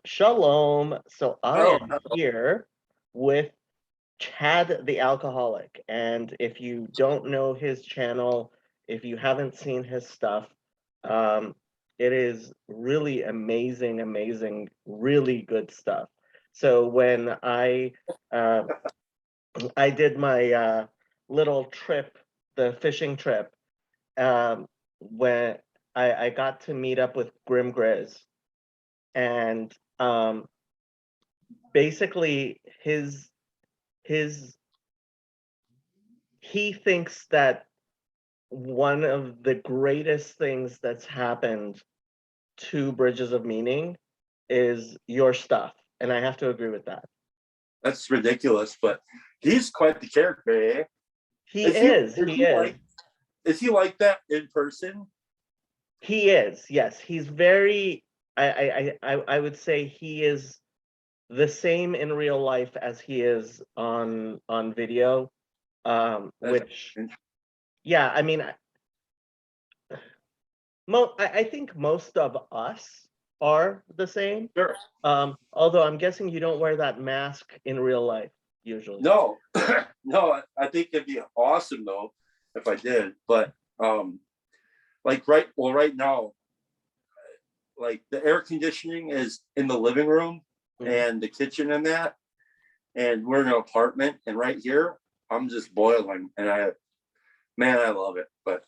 Shalom. So I Oh, am here with Chad the Alcoholic. And if you don't know his channel, if you haven't seen his stuff, um, it is really amazing, amazing, really good stuff. So when uh, I did my little trip, the fishing trip, when I got to meet up with Grim Grizz, and basically his he thinks that one of the greatest things that's happened to Bridges of Meaning is your stuff, and I have to agree with that. that's ridiculous, but he's quite the character, eh? He Is he is, he is. is he like that in person? He is, yes. He's very, I would say he is the same in real life as he is on video. That's Which, yeah, I mean, I think most of us are the same. sure. Although I'm guessing you don't wear that mask in real life usually. No, no, I think it'd be awesome though if I did. But like right now, like the air conditioning is in the living room and the kitchen and that, and we're in an apartment, and right here I'm just boiling, and I love it. But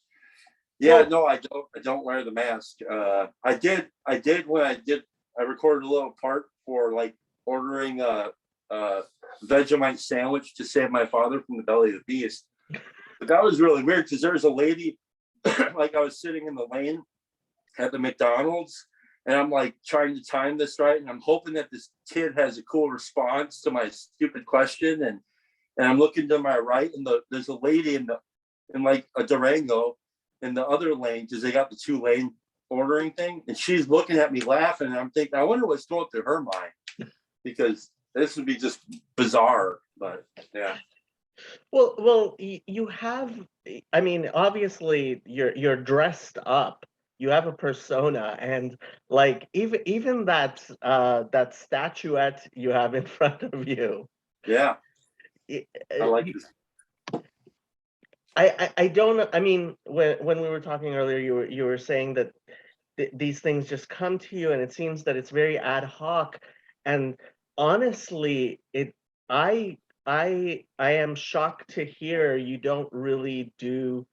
yeah, Well, no, I don't wear the mask. I did when I recorded a little part for like ordering a Vegemite sandwich to save my father from the belly of the beast. But that was really weird because there was a lady, like I was sitting in the lane at the McDonald's, and I'm like trying to time this right, and I'm hoping that this kid has a cool response to my stupid question, and I'm looking to my right, and there's a lady in like a Durango in the other lane because they got the 2-lane ordering thing, and she's looking at me laughing, and I'm thinking, I wonder what's going through her mind, because this would be just bizarre. But yeah. well, you have. I mean, obviously, you're dressed up. You have a persona, and like even that statuette you have in front of you. Yeah, I I like this. I don't. I mean, when we were talking earlier, you were saying that these things just come to you, and it seems that it's very ad hoc. And honestly, I I am shocked to hear you don't really do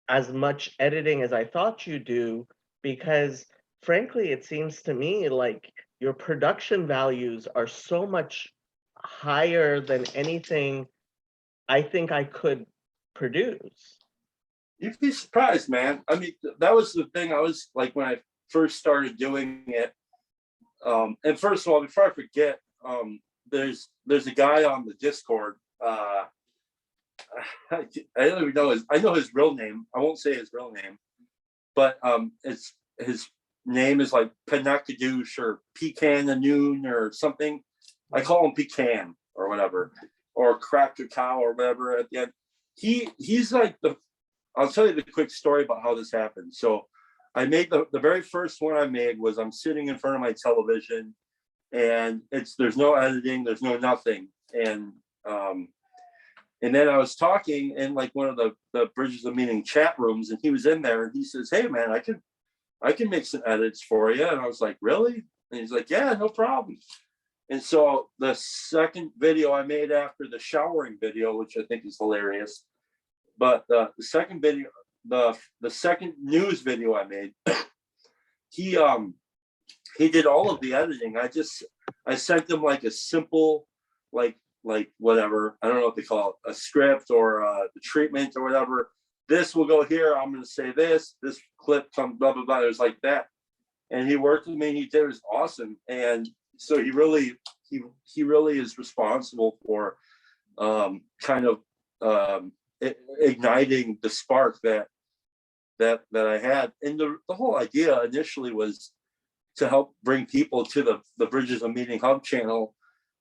as much editing as I thought you do, because frankly, it seems to me like your production values are so much higher than anything I think I could produce. You'd be surprised, man. I mean, that was the thing. I was like, when I first started doing it. And first of all, before I forget, there's a guy on the Discord. I don't even know I know his real name. I won't say his real name, but it's his name is like Penakadoosh or Pecan Noon or something. I call him Pecan or whatever, or Cracker Cow or whatever at the end. He's like I'll tell you the quick story about how this happened. So I made the very first one I made was I'm sitting in front of my television, and there's no editing, there's no nothing. And then I was talking in like one of the Bridges of Meaning chat rooms, and he was in there, and he says, "Hey man, I can make some edits for you." And I was like, "Really?" And he's like, "Yeah, no problem." And so the second video I made after the showering video, which I think is hilarious, but the second video, the second news video I made, he did all of the editing. I sent him like a simple like whatever, I don't know what they call it, a script or the treatment or whatever. This will go here. I'm going to say this clip comes blah blah blah. It was like that, and he worked with me. He did. It was awesome. And so he really is responsible for kind of igniting the spark that I had. And the whole idea initially was to help bring people to the Bridges of Meaning Hub channel,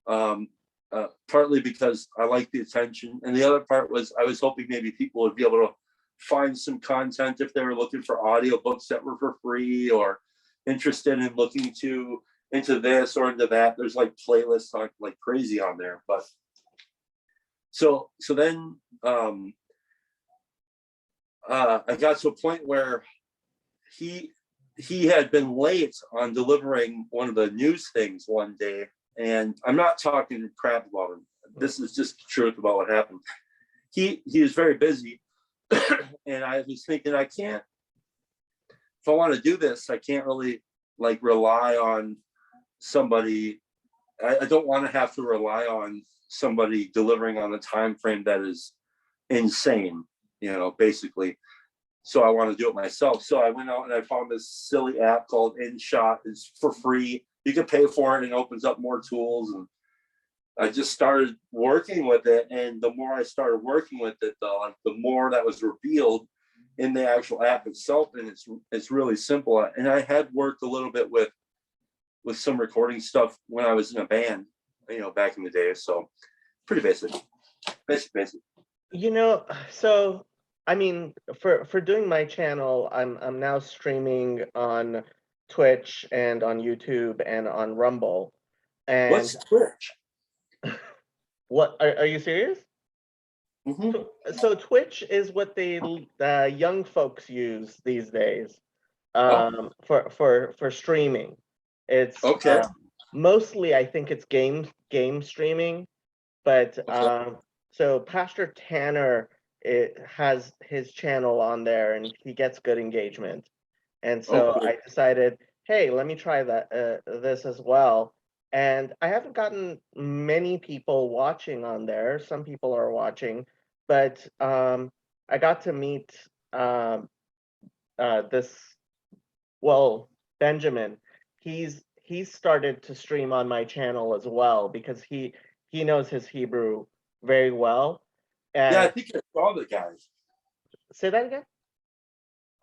partly because I like the attention, and the other part was I was hoping maybe people would be able to find some content if they were looking for audiobooks that were for free, or interested in looking to into this or into that. There's like playlists like crazy on there. But so then I got to a point where he had been late on delivering one of the news things one day, and I'm not talking crap about him. This is just the truth about what happened. He is very busy, and I was thinking, I can't. If I want to do this, I can't really like rely on somebody. I don't want to have to rely on somebody delivering on a time frame that is insane, basically. So I want to do it myself. So I went out and I found this silly app called InShot. It's for free. You can pay for it and it opens up more tools. And I just started working with it. And the more I started working with it, the more that was revealed in the actual app itself. And it's really simple. And I had worked a little bit with some recording stuff when I was in a band, back in the day. So pretty basic. So I mean, for doing my channel, I'm now streaming on Twitch and on YouTube and on Rumble. And what's Twitch? What are you serious? Mm-hmm. So Twitch is what the young folks use these days for streaming. It's okay. Mostly I think it's game streaming, but Okay. so Pastor Tanner has his channel on there and he gets good engagement, and so cool. I decided, hey, let me try this as well. And I haven't gotten many people watching on there. Some people are watching, but I got to meet this, well, Benjamin. He's started to stream on my channel as well because he knows his Hebrew very well. Yeah, I And think I saw the guy. say that again?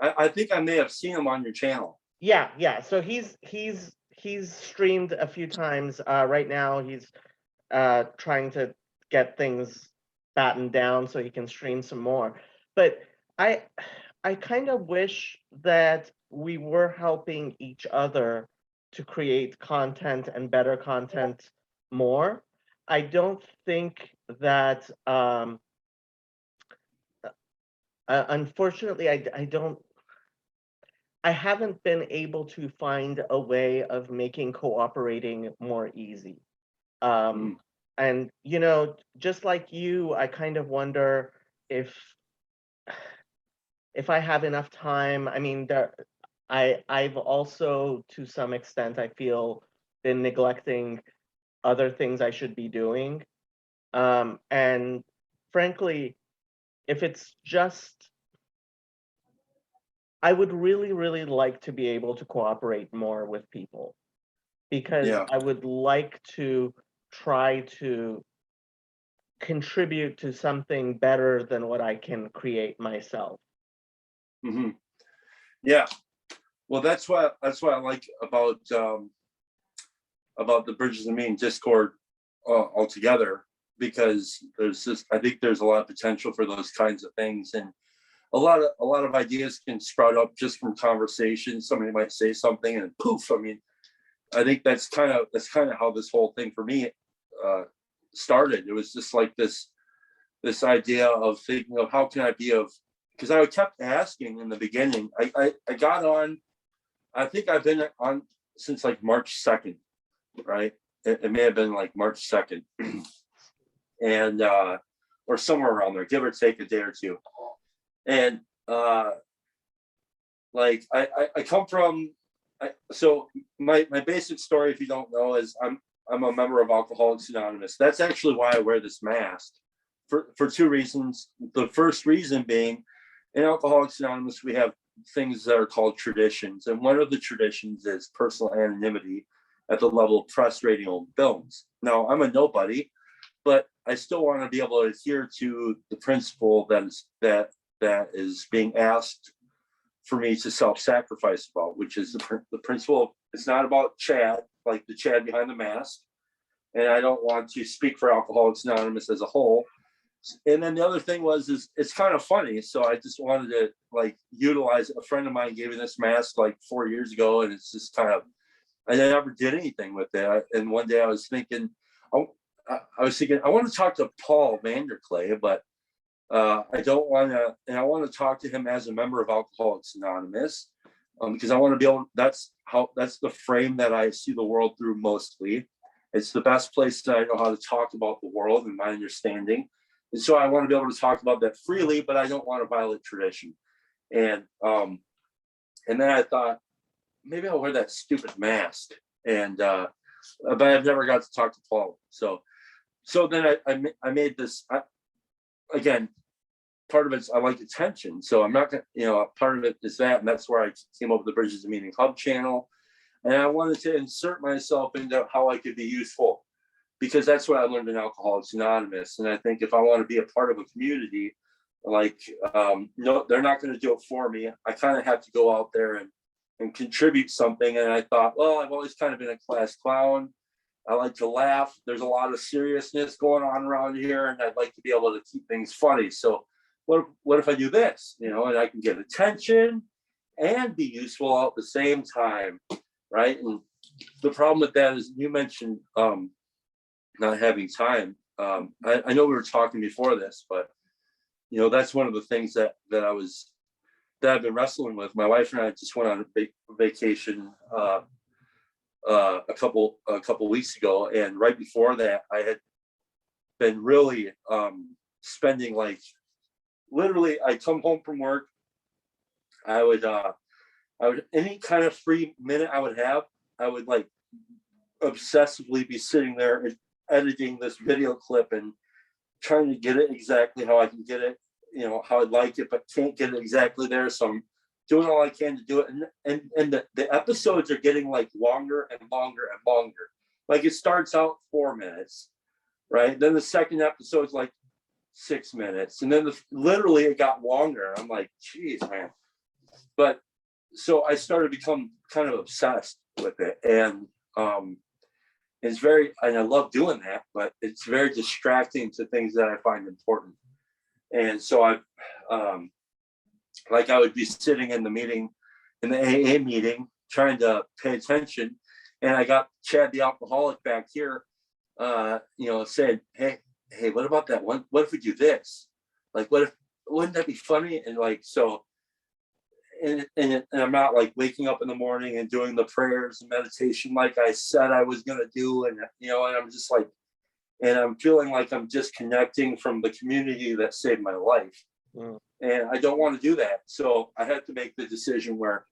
I think I may have seen him on your channel. Yeah. So he's streamed a few times. Right now he's trying to get things battened down so he can stream some more. But I kind of wish that we were helping each other to create content and better content more. I don't think that unfortunately I haven't been able to find a way of making cooperating more easy. And just like you, I kind of wonder if I have enough time. I mean, I've also, to some extent, I feel, been neglecting other things I should be doing. And frankly, if it's just, I would really, really like to be able to cooperate more with people, because Yeah. I would like to try to contribute to something better than what I can create myself. Mm-hmm. Yeah. Well, that's what I like about the Bridges of Meaning Discord altogether, because I think there's a lot of potential for those kinds of things, and a lot of ideas can sprout up just from conversation. Somebody might say something and poof. I mean, I think that's kind of how this whole thing for me started. It was just like this idea of thinking of how can I be of, because I kept asking in the beginning. I got on, I think I've been on since like March 2nd, right? It may have been like March 2nd and or somewhere around there, give or take a day or two. And like I come from, so my basic story, if you don't know, is I'm a member of Alcoholics Anonymous. That's actually why I wear this mask, for two reasons. The first reason being, in Alcoholics Anonymous, we have things that are called traditions. And one of the traditions is personal anonymity at the level of press, radio, and films. Now, I'm a nobody, but I still want to be able to adhere to the principle that is being asked for me to self-sacrifice about, which is the principle. It's not about Chad, like the Chad behind the mask. And I don't want to speak for Alcoholics Anonymous as a whole. And then the other thing is it's kind of funny. So I just wanted to like utilize, a friend of mine gave me this mask like 4 years ago. And it's just kind of, I never did anything with it. And one day I was thinking, I, I want to talk to Paul Vanderklay, but I don't want to, and I want to talk to him as a member of Alcoholics Anonymous, because I want to be able. That's the frame that I see the world through mostly. It's the best place that I know how to talk about the world and my understanding, and so I want to be able to talk about that freely, but I don't want to violate tradition. And then I thought maybe I'll wear that stupid mask, and but I've never got to talk to Paul. So then I made this. Again, part of it's I like attention, so I'm not gonna, part of it is that, and that's where I came up with the Bridges to Meaning Hub channel, and I wanted to insert myself into how I could be useful, because that's what I learned in Alcoholics Anonymous, and I think if I want to be a part of a community, like, no, they're not going to do it for me. I kind of have to go out there and contribute something, and I thought, well, I've always kind of been a class clown. I like to laugh. There's a lot of seriousness going on around here, and I'd like to be able to keep things funny. So what if I do this, and I can get attention and be useful all at the same time, right? And the problem with that is you mentioned not having time. I know we were talking before this, but that's one of the things that I've been wrestling with. My wife and I just went on a vacation a couple weeks ago, and right before that I had been really spending, like, literally I'd come home from work, I would any kind of free minute I would have, I would like obsessively be sitting there and editing this video clip and trying to get it exactly how I can get it, how I'd like it, but can't get it exactly there. So I'm doing all I can to do it. And the episodes are getting like longer and longer and longer. Like it starts out 4 minutes, right? Then the second episode's like 6 minutes. And then literally it got longer. I'm like, geez, man. But so I started to become kind of obsessed with it. And and I love doing that, but it's very distracting to things that I find important. And so I would be sitting in the AA meeting, trying to pay attention. And I got Chad the alcoholic back here, said, hey, what about that one? What if we do this? Like, wouldn't that be funny? And like, so, and I'm not like waking up in the morning and doing the prayers and meditation like I said I was going to do. And, and I'm just like, and I'm feeling like I'm disconnecting from the community that saved my life. Mm. And I don't want to do that. So I had to make the decision where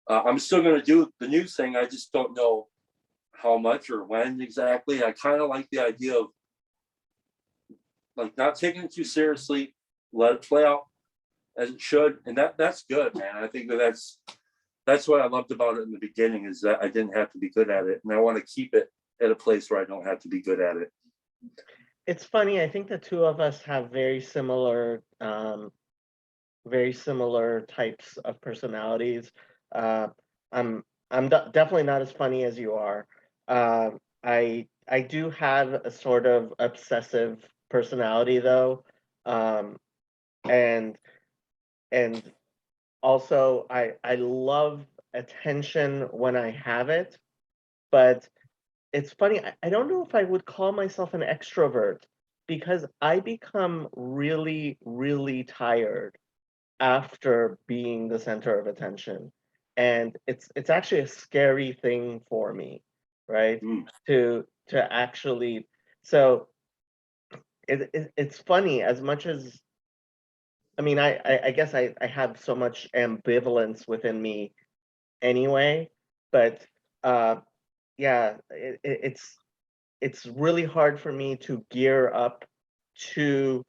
I'm still going to do the new thing. I just don't know how much or when exactly. I kind of like the idea of like not taking it too seriously, let it play out as it should. And that's good, man. I think that's what I loved about it in the beginning, is that I didn't have to be good at it. And I want to keep it at a place where I don't have to be good at it. It's funny. I think the two of us have very similar types of personalities. I'm definitely not as funny as you are. I do have a sort of obsessive personality though, and also I love attention when I have it, but it's funny. I don't know if I would call myself an extrovert, because I become really, really tired after being the center of attention. And it's actually a scary thing for me, right? Mm. To actually, so it's funny. As much as, I mean, I guess I have so much ambivalence within me anyway, but yeah, it's really hard for me to gear up to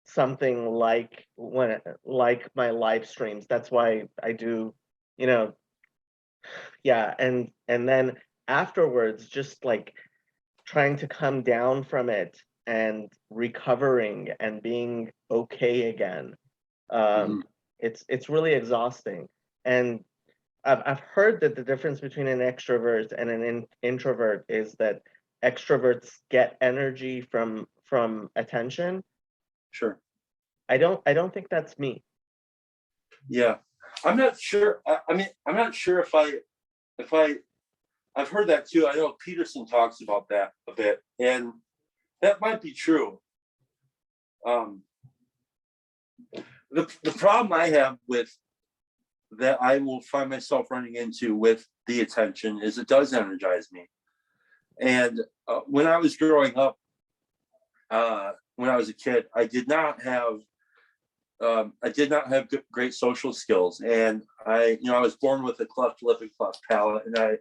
something like my live streams. That's why I do, yeah, and then afterwards, just like trying to come down from it and recovering and being okay again. It's really exhausting. And I've heard that the difference between an extrovert and an introvert is that extroverts get energy from attention. Sure. I don't think that's me. Yeah, I'm not sure. I mean, I'm not sure if I I've heard that too. I know Peterson talks about that a bit, and that might be true. The problem I have with that I will find myself running into with the attention is it does energize me. And when I was growing up, when I was a kid, I did not have great social skills, and I was born with a cleft lip and cleft palate, and I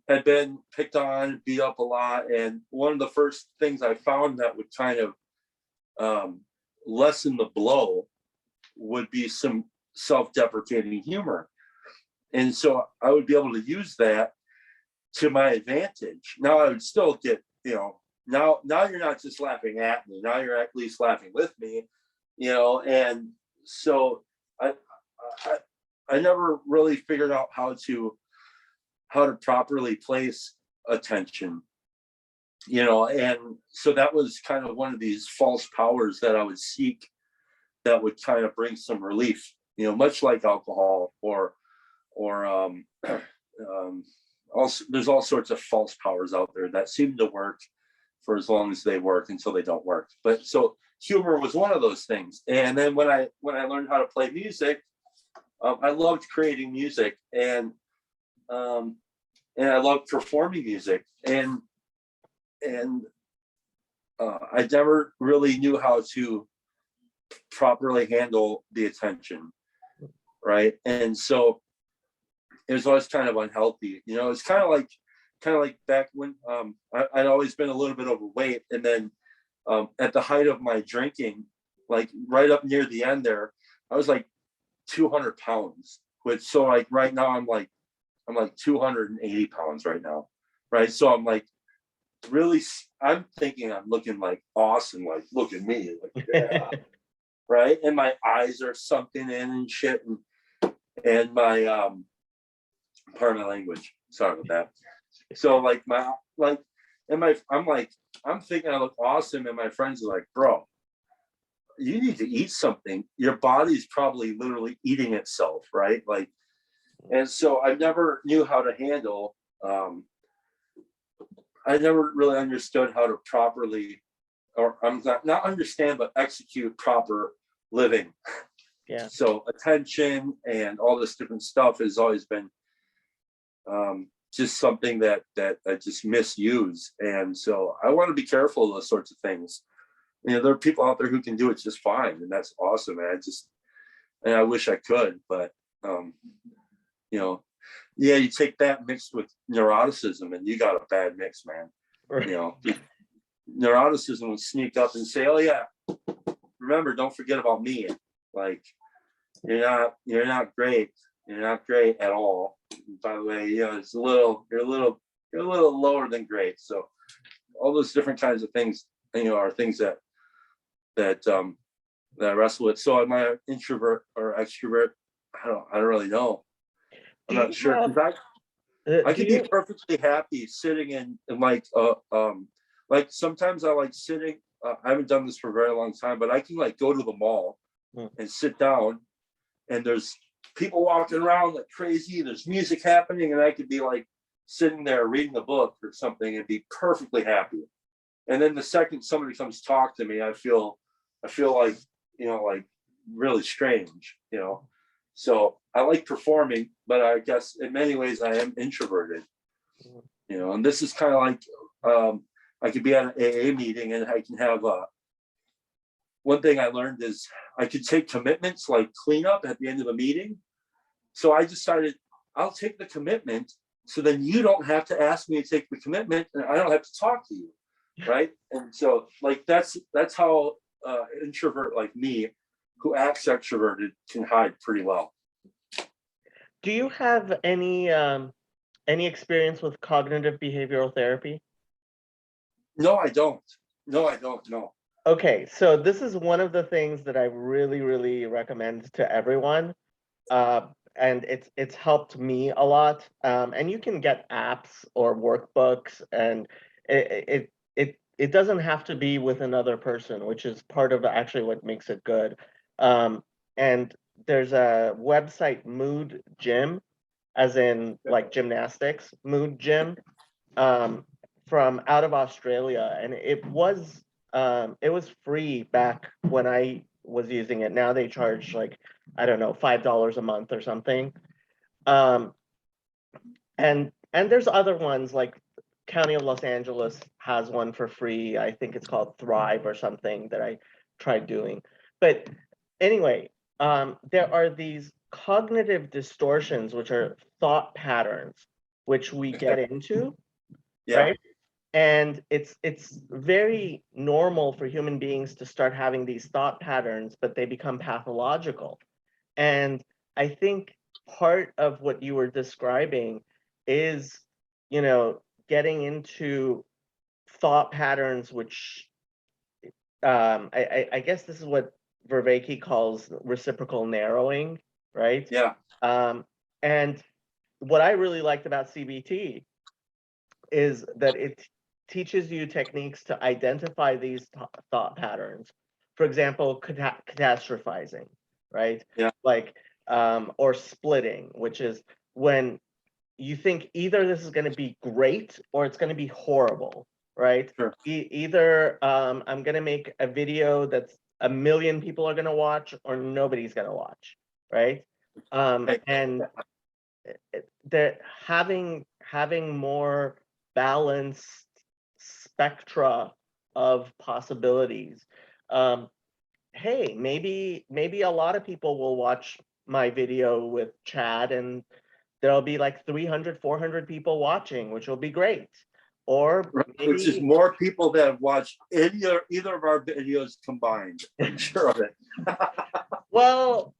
had been picked on, beat up a lot. And one of the first things I found that would kind of lessen the blow would be some self-deprecating humor. And so I would be able to use that to my advantage. Now I would still get, now you're not just laughing at me, now you're at least laughing with me, and so I never really figured out how to properly place attention, and so that was kind of one of these false powers that I would seek that would kind of bring some relief, much like alcohol or also there's all sorts of false powers out there that seem to work for as long as they work until they don't work. But so humor was one of those things. And then when I learned how to play music, I loved creating music, and I loved performing music, and I never really knew how to properly handle the attention, right? And so it was always kind of unhealthy. It's kind of like back when I'd always been a little bit overweight, and then at the height of my drinking, like right up near the end there, I was like 200 pounds. Which, so like right now I'm like 280 pounds right now, right? So I'm like really, I'm thinking I'm looking like awesome, like look at me, like yeah. Right? And my eyes are sunken in and shit, and my pardon my language, sorry about that. So like I'm thinking I look awesome, and my friends are like, bro, you need to eat something. Your body's probably literally eating itself, right? Like, and so I never knew how to handle, I never really understood how to properly, or I'm not understand, but execute proper living. Yeah. So attention and all this different stuff has always been just something that I just misuse. And so I want to be careful of those sorts of things. There are people out there who can do it just fine, and that's awesome. And I wish I could, but you take that mixed with neuroticism, and you got a bad mix, man. Right. Neuroticism would sneak up and say, "Oh yeah, remember, don't forget about me. Like, you're not great. You're not great at all. By the way, you're a little lower than great." So all those different kinds of things, are things that I wrestle with. So am I an introvert or extrovert? I don't really know. I'm not sure. I could be perfectly happy sitting in like sometimes I like sitting. I haven't done this for a very long time, but I can like go to the mall and sit down, and there's people walking around like crazy. There's music happening, and I could be like sitting there reading a book or something and be perfectly happy. And then the second somebody comes talk to me, I feel like like really strange. So I like performing, but I guess in many ways I am introverted. And this is kind of like I could be at an AA meeting, and I can have one thing I learned is I could take commitments like cleanup at the end of a meeting. So I decided I'll take the commitment, so then you don't have to ask me to take the commitment, and I don't have to talk to you, right? And so like that's how introvert like me, who acts extroverted, can hide pretty well. Do you have any experience with cognitive behavioral therapy? No, I don't. No. Okay, so this is one of the things that I really, really recommend to everyone. And it's helped me a lot. And you can get apps or workbooks, and it doesn't have to be with another person, which is part of actually what makes it good. And there's a website, Mood Gym, as in like gymnastics, Mood Gym, from out of Australia, and it was free back when I was using it. Now they charge like, I don't know, $5 a month or something. Um, and there's other ones like County of Los Angeles has one for free. I think it's called Thrive or something that I tried doing. But anyway, there are these cognitive distortions, which are thought patterns, which we get into, Yeah. right? And it's very normal for human beings to start having these thought patterns, but they become pathological. And I think part of what you were describing is, getting into thought patterns, which I guess this is what Vervaeke calls reciprocal narrowing, right? Yeah. And what I really liked about CBT is that it teaches you techniques to identify these thought patterns. For example, catastrophizing, right? Yeah. Like, or splitting, which is when you think either this is going to be great or it's going to be horrible, right? Sure. Either I'm going to make a video that's 1 million people are going to watch or nobody's going to watch, right? And that having more balanced spectra of possibilities. Hey, maybe a lot of people will watch my video with Chad, and there'll be like 300, 400 people watching, which will be great. Or Which is maybe, more people that have watched either of our videos combined. I'm sure of it. well,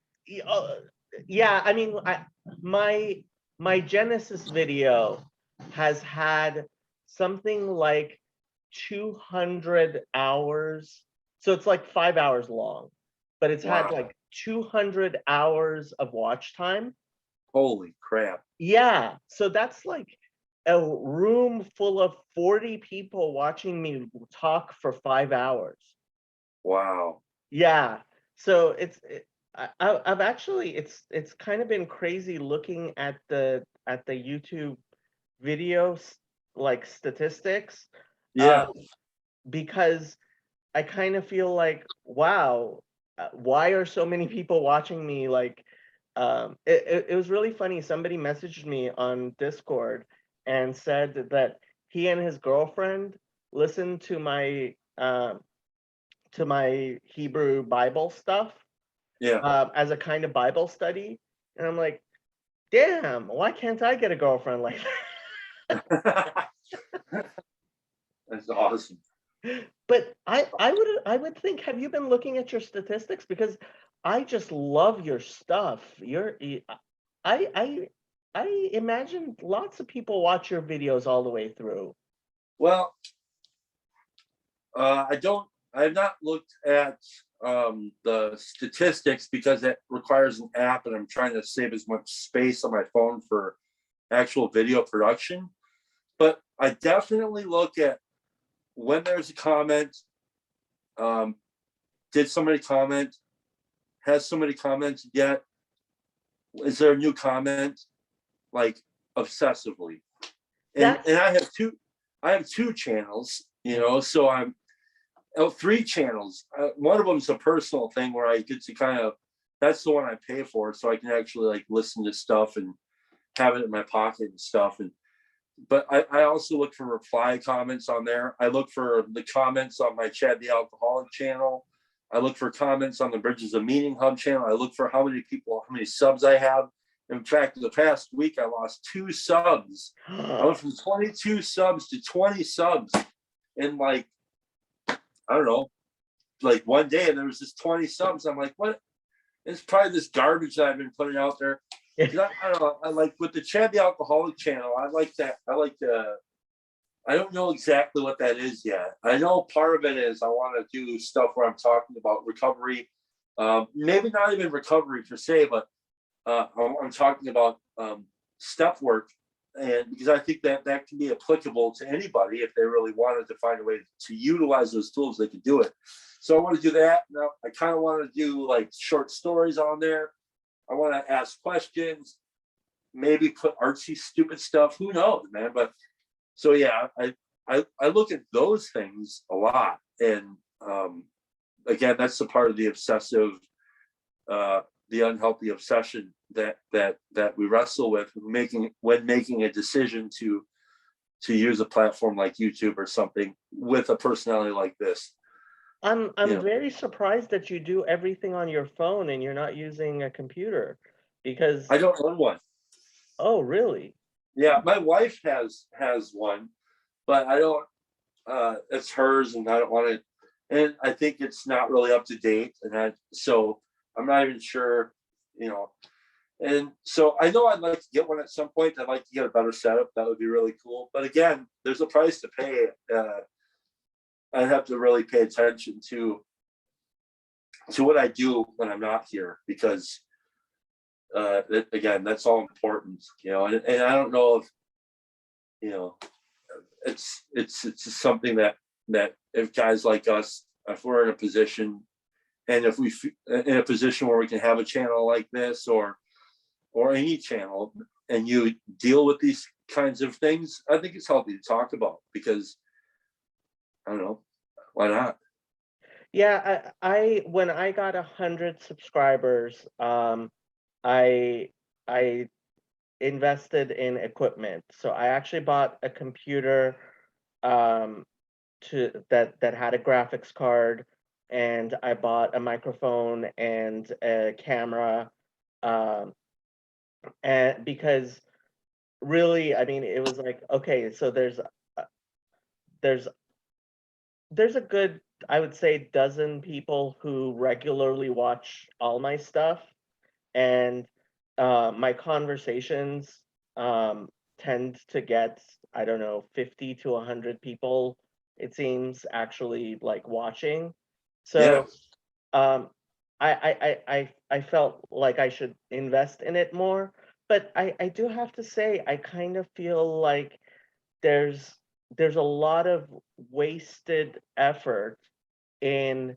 yeah, I mean, my Genesis video has had something like 200 hours. So it's like 5 hours long, but it's had Wow. like 200 hours of watch time. Holy crap. Yeah, so that's like a room full of 40 people watching me talk for 5 hours. Wow. Yeah, so I've actually it's kind of been crazy looking at the YouTube videos like statistics, Yeah. because I kind of feel like, wow, why are so many people watching me? Like, it was really funny. Somebody messaged me on Discord and said that he and his girlfriend listened to my Hebrew Bible stuff, Yeah. as a kind of Bible study. And I'm like, damn, why can't I get a girlfriend like That's awesome. that? But I would think, have you been looking at your statistics? Because I just love your stuff. I I imagine lots of people watch your videos all the way through. Well, I've not looked at the statistics because it requires an app and I'm trying to save as much space on my phone for actual video production. But I definitely look at when there's a comment. Did somebody comment? Has somebody commented yet? Is there a new comment? Like obsessively. And I have two channels, so I'm 3 channels. One of them is a personal thing where I get to that's the one I pay for, so I can actually like listen to stuff and have it in my pocket and stuff. But I also look for reply comments on there. I look for the comments on my Chad the Alcoholic channel. I look for comments on the Bridges of Meaning Hub channel. I look for how many subs I have. In fact, the past week, I lost 2 subs. I went from 22 subs to 20 subs in like, I don't know, like one day, and there was just 20 subs. I'm like, what? It's probably this garbage that I've been putting out there. I don't know. I like with the Chad the Alcoholic channel. I like that. I don't know exactly what that is yet. I know part of it is I want to do stuff where I'm talking about recovery. Maybe not even recovery per se, but I'm talking about step work, and because I think that can be applicable to anybody if they really wanted to find a way to utilize those tools, they could do it. So I want to do that. Now I kind of want to do like short stories on there. I want to ask questions. maybe put artsy, stupid stuff. Who knows, man? But so yeah, I look at those things a lot, and again, that's the part of the obsessive, the unhealthy obsession that we wrestle with when making a decision to use a platform like YouTube or something with a personality like this. I'm You know, very surprised that you do everything on your phone and you're not using a computer because, I don't own one. oh, really? Yeah, my wife has one, but I don't. It's hers, and I don't want to. And I think it's not really up to date, so I'm not even sure. You know, and so I know I'd like to get one at some point. I'd like to get a better setup. That would be really cool. But again, there's a price to pay. I have to really pay attention to what I do when I'm not here, because again, that's all important. You know, and I don't know if you know it's something that if guys like us, if we're in a position, and if we in a position where we can have a channel like this or any channel, and you deal with these kinds of things, I think it's healthy to talk about, because I don't know, why not? Yeah, I when I got 100 subscribers, I invested in equipment. So I actually bought a computer that had a graphics card, and I bought a microphone and a camera, um, and because really, I mean, it was like, okay, so there's there's a good, I would say, dozen people who regularly watch all my stuff, and my conversations tend to get, I don't know, 50 to 100 people, it seems, actually like watching. Yeah, So um, I felt like I should invest in it more, but I do have to say I kind of feel like there's there's a lot of wasted effort in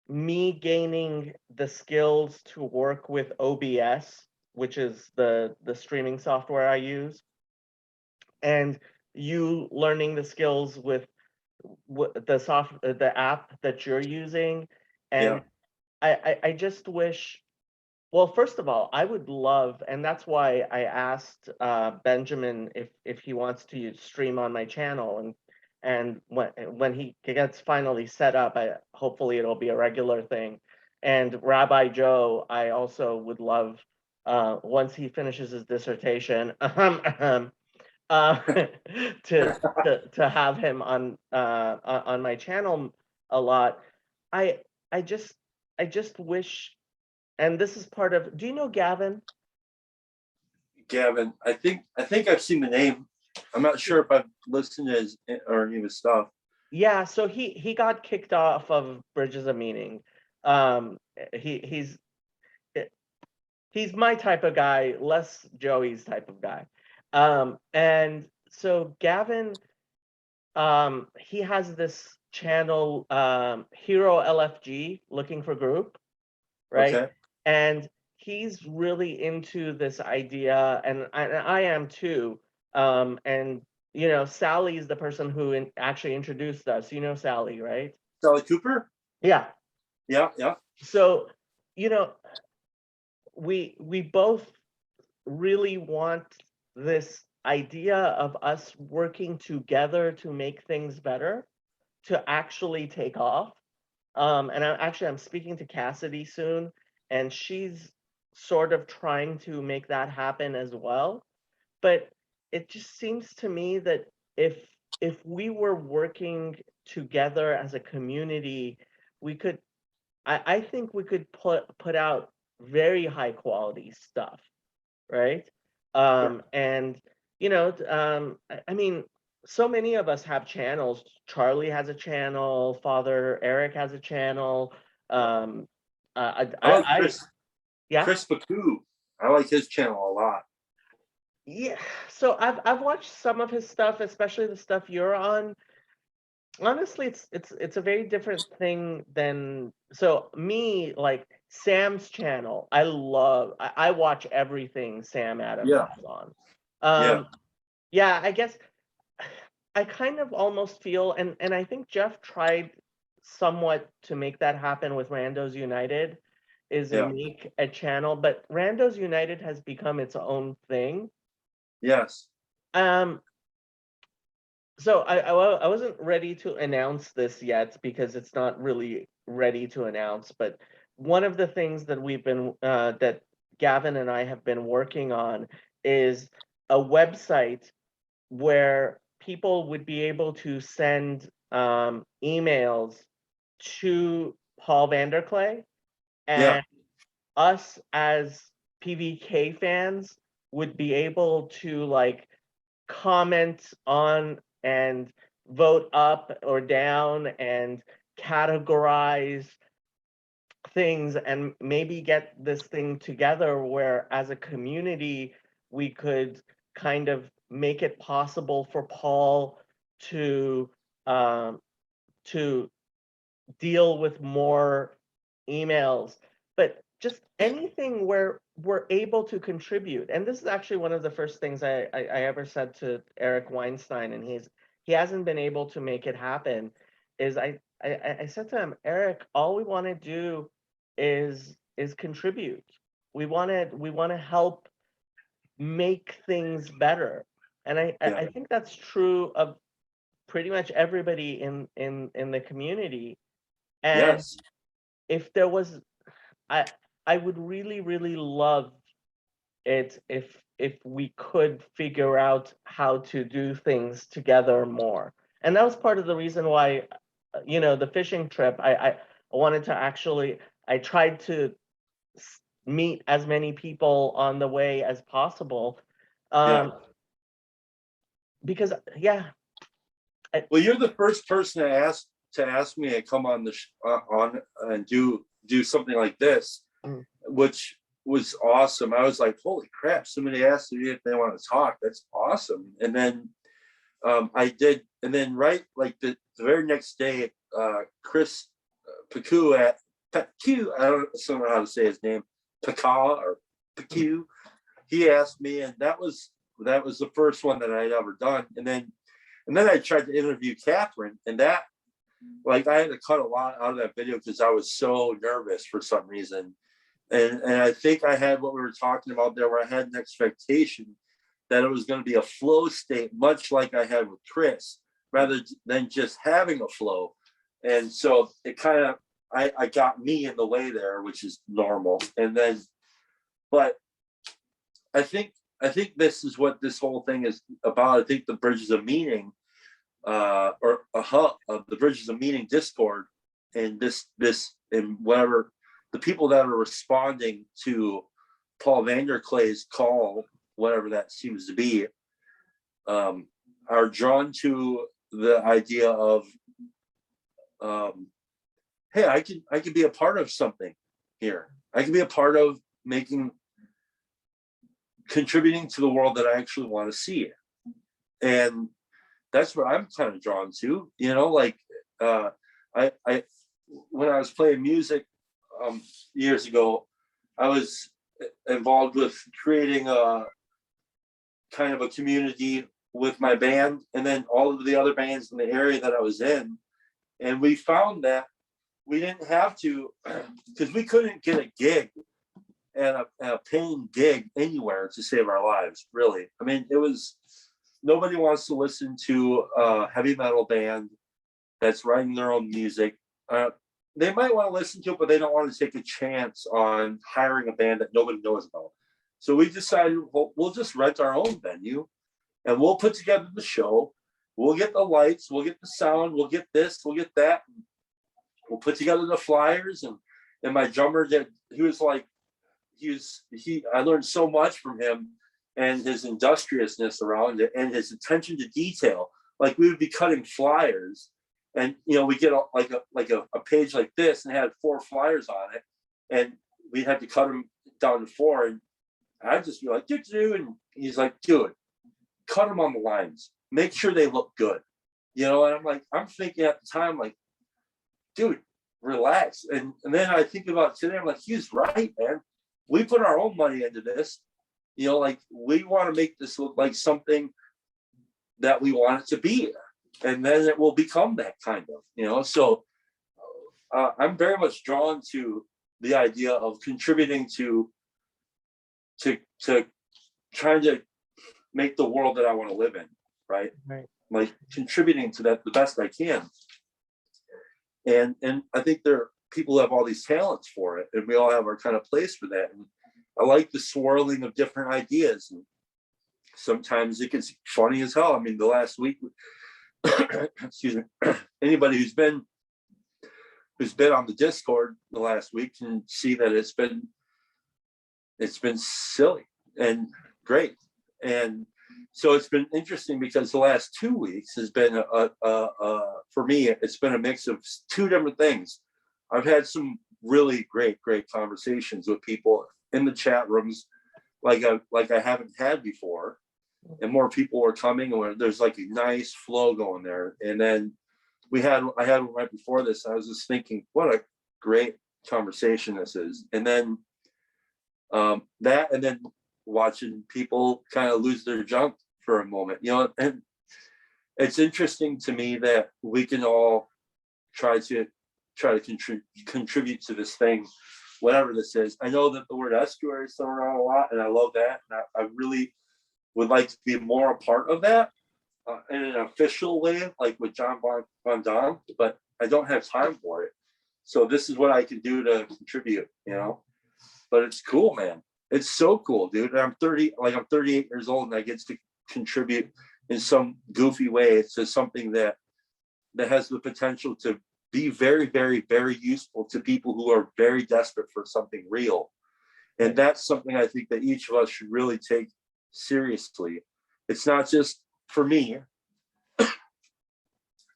me gaining the skills to work with OBS, which is the streaming software I use, and you learning the skills with the app that you're using. yeah, And I just wish, well, first of all, I would love, and that's why I asked Benjamin if he wants to stream on my channel, and when he gets finally set up, hopefully it'll be a regular thing. And Rabbi Joe, I also would love, once he finishes his dissertation, uh, to have him on my channel a lot. I I just I just wish, and this is part of, do you know Gavin? Gavin. I think I've seen the name. I'm not sure if I've listened to his or any of his stuff. Yeah, so he got kicked off of Bridges of Meaning. He he's my type of guy, less Joey's type of guy. And so Gavin, he has this channel, Hero LFG, looking for group, right? Okay. And he's really into this idea, and I am too. And Sally is the person who actually introduced us. You know Sally, right? Sally Cooper. Yeah. Yeah, yeah, So, you know, we both really want this idea of us working together to make things better to actually take off. And I'm speaking to Cassidy soon, and she's sort of trying to make that happen as well. But it just seems to me that if we were working together as a community, we could, I think we could put out very high quality stuff, right? sure. And I mean, so many of us have channels. Charlie has a channel. Father Eric has a channel. Um, I like I yeah. Chris Baku. I like his channel a lot. Yeah, so I've watched some of his stuff, especially the stuff you're on. Honestly, it's a very different thing than, so me, like, Sam's channel. I watch everything Sam Adams Yeah, is on. yeah, Yeah, I guess I kind of almost feel, and I think Jeff tried somewhat to make that happen with Randos United, is yeah, make a channel, but Randos United has become its own thing. yes, Um, so I wasn't ready to announce this yet because it's not really ready to announce, but one of the things that that Gavin and I have been working on is a website where people would be able to send emails to Paul Vanderklay, yeah, and us as PVK fans would be able to like comment on and vote up or down and categorize things and maybe get this thing together where as a community we could kind of make it possible for Paul to um, to deal with more emails, but just anything where we're able to contribute. And this is actually one of the first things I ever said to Eric Weinstein, and he hasn't been able to make it happen. Is I said to him, Eric, all we want to do is contribute. We want to help make things better. And yeah, I think that's true of pretty much everybody in the community. And yes, if there was, I I would really really love it if we could figure out how to do things together more. And that was part of the reason why, the fishing trip. I wanted to actually. I tried to meet as many people on the way as possible, yeah. um, because yeah, I, Well, you're the first person to ask me to come on on and do something like this, mm, which was awesome. I was like, holy crap! Somebody asked me if they want to talk. That's awesome. And then I did, and then right like the very next day, Chris Pacu at Pacu, I don't know how to say his name, Paca or Pacu. He asked me, and that was the first one that I'd ever done. And then I tried to interview Catherine, and that like I had to cut a lot out of that video because I was so nervous for some reason. And I think I had what we were talking about there, where I had an expectation that it was going to be a flow state, much like I had with Chris, rather than just having a flow. And so it kind of I got me in the way there, which is normal. And then, but I think this is what this whole thing is about. I think the Bridges of Meaning, the Bridges of Meaning Discord, and this and whatever the people that are responding to Paul Vanderklay's call, whatever that seems to be, are drawn to the idea of, hey, I can be a part of something here. I can be a part of contributing to the world that I actually want to see. And that's what I'm kind of drawn to, like I when I was playing music years ago, I was involved with creating a kind of a community with my band and then all of the other bands in the area that I was in. And we found that we didn't have to, because we couldn't get a gig and a paying gig anywhere to save our lives, really. I mean, nobody wants to listen to a heavy metal band that's writing their own music. They might want to listen to it, but they don't want to take a chance on hiring a band that nobody knows about. So we decided we'll just rent our own venue and we'll put together the show. We'll get the lights, we'll get the sound, we'll get this, we'll get that. We'll put together the flyers, and my drummer I learned so much from him and his industriousness around it and his attention to detail. Like we would be cutting flyers, and we get a page like this and it had 4 flyers on it, and we had to cut them down to 4. And I'd just be like, dude, and he's like, dude, cut them on the lines, make sure they look good, and I'm thinking at the time, like, dude, relax. And then I think about today, I'm like, he's right, man. We put our own money into this. Like we want to make this look like something that we want it to be. And then it will become that kind of, so I'm very much drawn to the idea of contributing to trying to make the world that I want to live in, right? Right. Like contributing to that the best I can. And I think there are people who have all these talents for it, and we all have our kind of place for that. And I like the swirling of different ideas. And sometimes it gets funny as hell. I mean, the last week, excuse me, anybody who's been on the Discord the last week can see that it's been silly and great. And so it's been interesting because the last 2 weeks has been for me, it's been a mix of two different things. I've had some really great conversations with people in the chat rooms like I haven't had before, and more people are coming, and there's like a nice flow going there. And then I had one right before this. I was just thinking, what a great conversation this is. And then that, and then watching people kind of lose their junk for a moment, and it's interesting to me that we can all try to contribute to this thing, whatever this is. I know that the word estuary is thrown around a lot, and I love that. And I really would like to be more a part of that in an official way, like with John Von Dam, but I don't have time for it. So this is what I can do to contribute, but it's cool, man. It's so cool, dude. And I'm 38 years old, and I get to contribute in some goofy way to something that has the potential to be very, very, very useful to people who are very desperate for something real. And that's something I think that each of us should really take seriously. It's not just for me.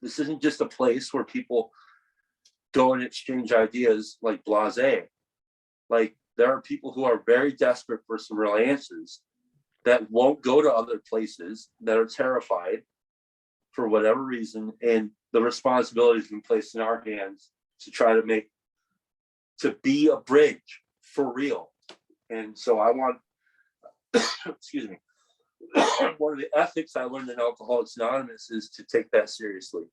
This isn't just a place where people go and exchange ideas like blasé. Like there are people who are very desperate for some real answers that won't go to other places, that are terrified for whatever reason. And the responsibility has been placed in our hands to try to be a bridge for real. And so I want, excuse me, one of the ethics I learned in Alcoholics Anonymous is to take that seriously,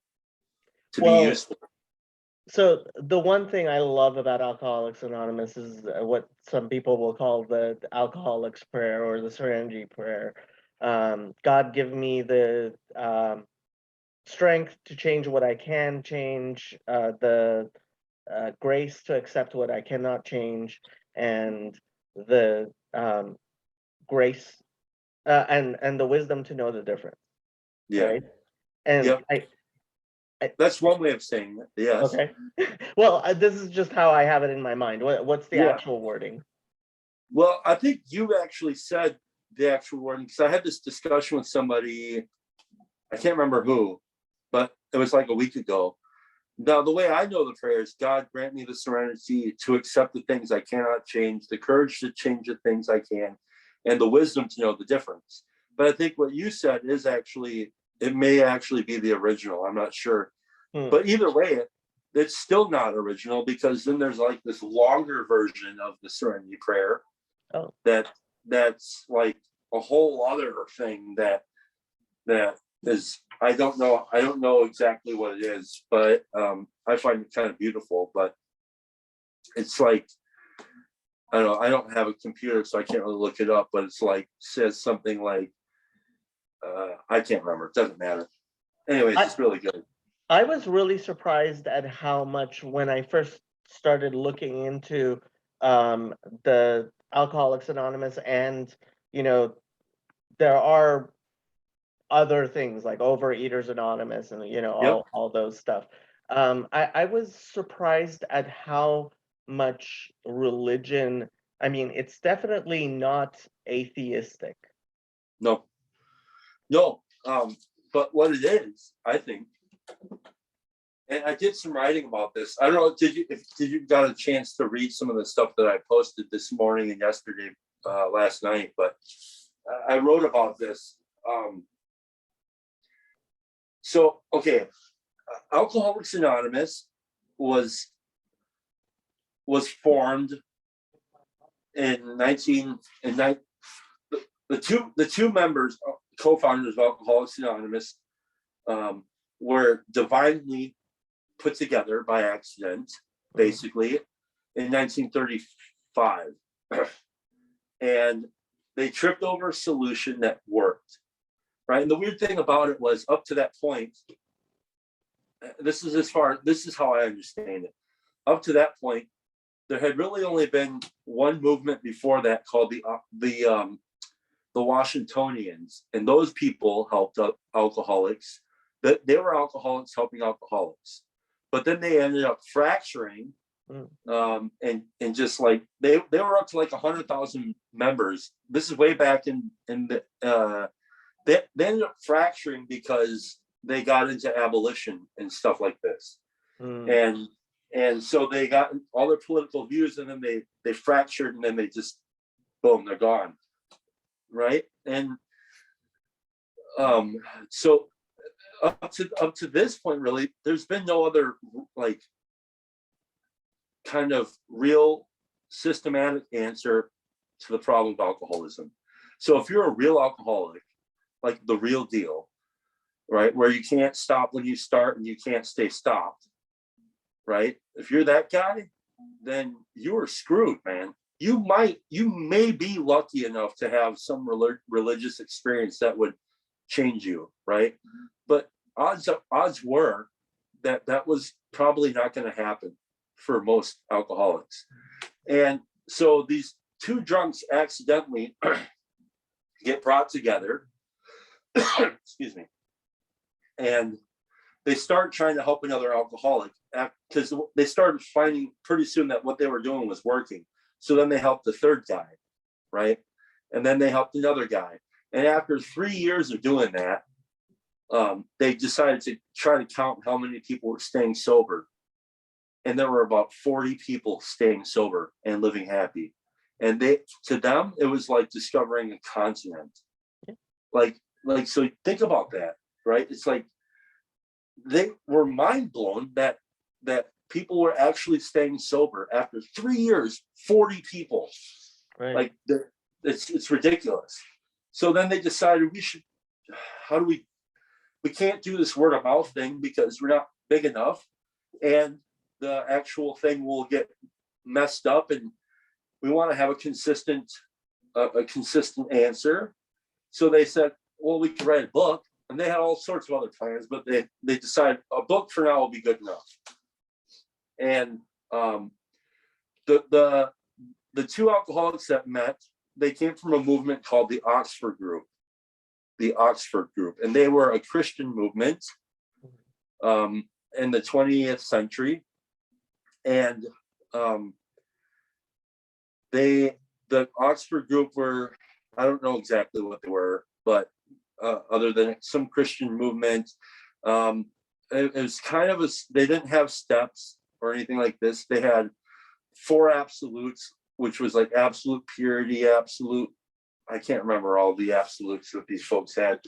to be useful. So the one thing I love about Alcoholics Anonymous is what some people will call the Alcoholics Prayer or the Serenity Prayer. God, give me the strength to change what I can change, the grace to accept what I cannot change, and the grace and the wisdom to know the difference. Yeah. Right. And yep. That's one way of saying it. Yes. Okay. Well, this is just how I have it in my mind. What's the actual wording? Well, I think you actually said the actual wording, because I had this discussion with somebody, I can't remember who, but it was like a week ago. Now, the way I know the prayer is, God, grant me the serenity to accept the things I cannot change, the courage to change the things I can, and the wisdom to know the difference. But I think what you said is actually, it may actually be the original. I'm not sure. But either way, it's still not original, because then there's like this longer version of the Serenity Prayer that's like a whole other thing that is, I don't know exactly what it is, but I find it kind of beautiful. But it's like, I don't know, I don't have a computer, so I can't really look it up, but it's like, says something like, I can't remember, it doesn't matter. Anyway, it's just really good. I was really surprised at how much, when I first started looking into the Alcoholics Anonymous, and there are other things like Overeaters Anonymous and all those stuff. I was surprised at how much religion. I mean, it's definitely not atheistic. No. But what it is, I think, and I did some writing about this. I don't know, did you got a chance to read some of the stuff that I posted this morning and yesterday, last night? But I wrote about this. So, okay, Alcoholics Anonymous was was formed in 19 and nine. The two members, co-founders of Alcoholics Anonymous, were divinely put together by accident, basically, in 1935. And they tripped over a solution that worked, right? And the weird thing about it was, up to that point, this is how I understand it. Up to that point, there had really only been one movement before that called the Washingtonians, and those people helped alcoholics. They were alcoholics helping alcoholics, but then they ended up fracturing, and just like they were up to like 100,000 members. This is way back in the they ended up fracturing because they got into abolition and stuff like this, and so they got all their political views, and then they fractured, and then they just boom, they're gone, right? And so up to this point, really, there's been no other like kind of real systematic answer to the problem of alcoholism. So if you're a real alcoholic, like the real deal, right, where you can't stop when you start and you can't stay stopped, right? If you're that guy, then you are screwed, man. You may be lucky enough to have some religious experience that would change you, right? But odds were that was probably not going to happen for most alcoholics. And so these two drunks accidentally get brought together, excuse me, and they start trying to help another alcoholic, because they started finding pretty soon that what they were doing was working. So then they helped the third guy, right? And then they helped another guy. And after 3 years of doing that, they decided to try to count how many people were staying sober. And there were about 40 people staying sober and living happy. And to them, it was like discovering a continent. Like, so think about that, right? It's like they were mind blown that people were actually staying sober after 3 years, 40 people. Right. Like, it's ridiculous. So then they decided we can't do this word of mouth thing because we're not big enough, and the actual thing will get messed up, and we want to have a consistent answer. So they said, well, we could write a book, and they had all sorts of other plans, but they decided a book for now will be good enough. And the two alcoholics that met, they came from a movement called the Oxford Group, and they were a Christian movement in the 20th century. And the Oxford Group were, I don't know exactly what they were, but other than some Christian movement, it was kind of they didn't have steps or anything like this. They had 4 absolutes, which was like absolute purity, absolute, I can't remember all the absolutes that these folks had,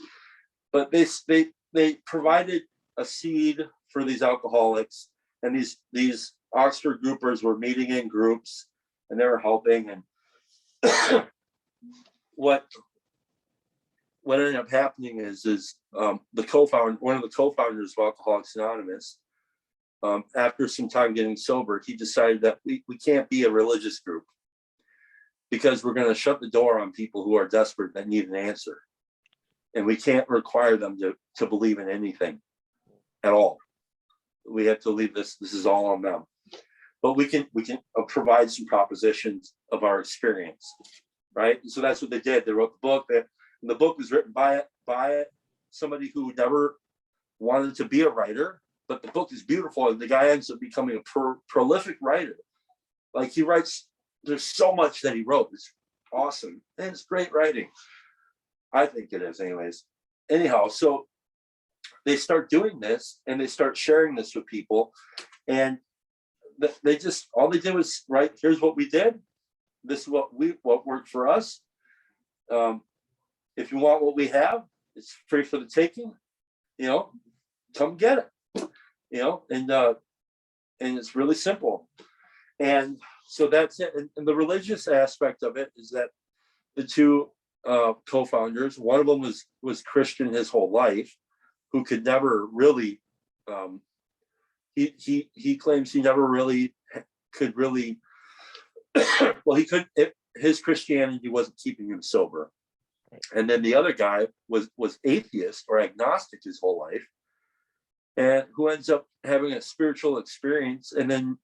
but they provided a seed for these alcoholics, and these Oxford groupers were meeting in groups, and they were helping. And what ended up happening is one of the co-founders of Alcoholics Anonymous, after some time getting sober, he decided that we can't be a religious group, because we're going to shut the door on people who are desperate that need an answer, and we can't require them to believe in anything at all. We have to leave this is all on them, but we can provide some propositions of our experience, right? And so that's what they did. They wrote the book. And the book was written by somebody who never wanted to be a writer, but the book is beautiful, and the guy ends up becoming a prolific writer. Like, he writes, there's so much that he wrote. It's awesome, and it's great writing. I think it is, anyways. Anyhow, so they start doing this, and they start sharing this with people, and all they did was write, here's what we did, this is what worked for us. If you want what we have, it's free for the taking, come get it, and it's really simple. And so that's it. And the religious aspect of it is that the two co-founders, one of them was Christian his whole life, who could never really, he claims he never really could really, well, he couldn't, his Christianity wasn't keeping him sober. And then the other guy was atheist or agnostic his whole life, and who ends up having a spiritual experience. And then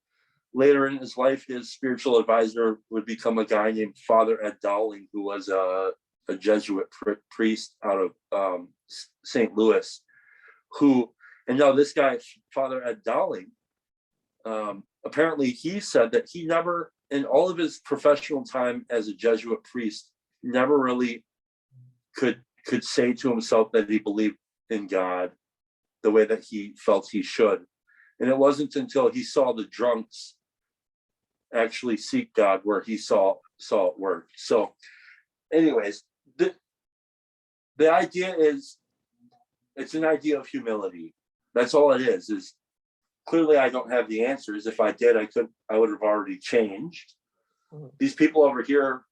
later in his life, his spiritual advisor would become a guy named Father Ed Dowling, who was a Jesuit priest out of St. Louis, and now this guy, Father Ed Dowling, apparently he said that he never, in all of his professional time as a Jesuit priest, never really could say to himself that he believed in God the way that he felt he should. And it wasn't until he saw the drunks actually seek God where he saw it work. So anyways, the idea is, it's an idea of humility. That's all it is clearly I don't have the answers. If I did, I would have already changed. These people over here,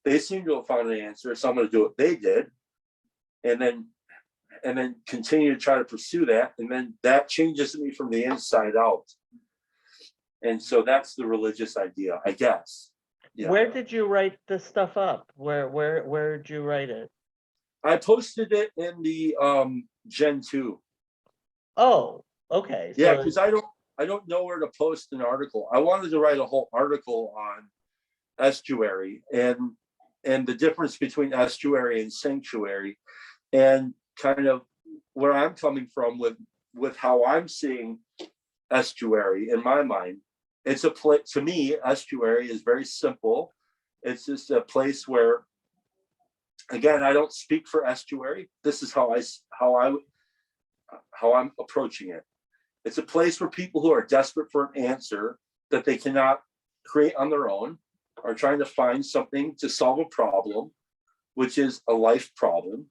they seem to have found an answer, so I'm going to do what they did, and then continue to try to pursue that, and then that changes me from the inside out. And so that's the religious idea, I guess. Yeah. Where did you write this stuff up? Where did you write it? I posted it in the Gen 2. Oh, okay. Yeah, because I don't know where to post an article. I wanted to write a whole article on estuary and the difference between estuary and sanctuary, and kind of where I'm coming from with how I'm seeing estuary in my mind. It's a place, to me, estuary is very simple. It's just a place where, again, I don't speak for estuary. This is how I'm approaching it. It's a place where people who are desperate for an answer that they cannot create on their own are trying to find something to solve a problem, which is a life problem.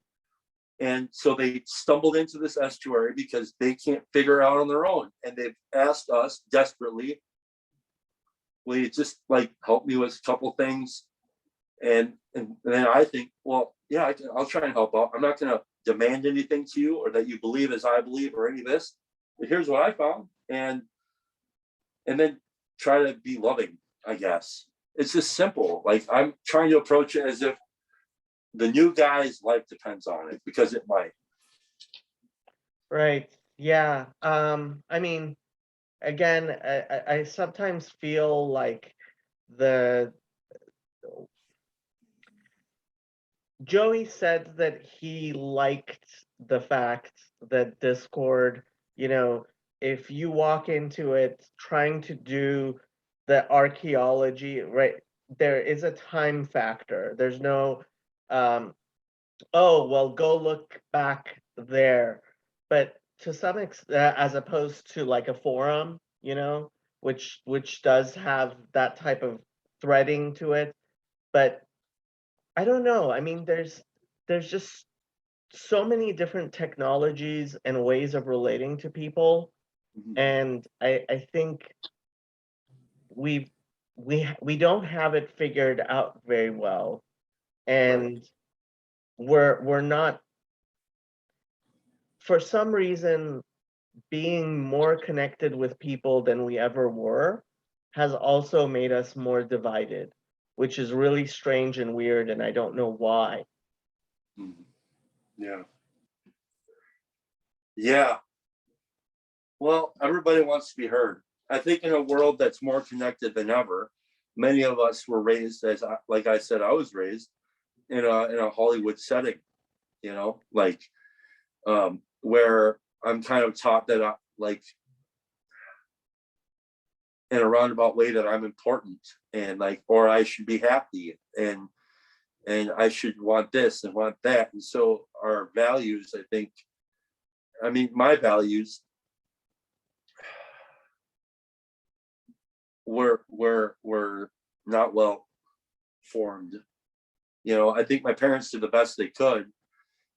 And so they stumbled into this estuary because they can't figure it out on their own. And they've asked us desperately, will you just help me with a couple things? And then I think, well, yeah, I'll try and help out. I'm not going to demand anything to you or that you believe as I believe or any of this. But here's what I found. And then try to be loving, I guess. It's just simple. I'm trying to approach it as if the new guy's life depends on it, because it might. Right. Yeah. I mean, again, I sometimes feel like Joey said that he liked the fact that Discord, if you walk into it trying to do the archaeology, right, there is a time factor. There's no, oh, well, go look back there. But to some extent, as opposed to a forum, which does have that type of threading to it. But I don't know. I mean, there's just so many different technologies and ways of relating to people, and I think we don't have it figured out very well, and we're not, for some reason, being more connected with people than we ever were has also made us more divided, which is really strange and weird, and I don't know why. Yeah. Yeah. Well, everybody wants to be heard. I think in a world that's more connected than ever, many of us were raised, like I said, I was raised in a Hollywood setting, where I'm kind of taught that in a roundabout way that I'm important and or I should be happy and I should want this and want that. And so our values, my values were not well formed. I think my parents did the best they could,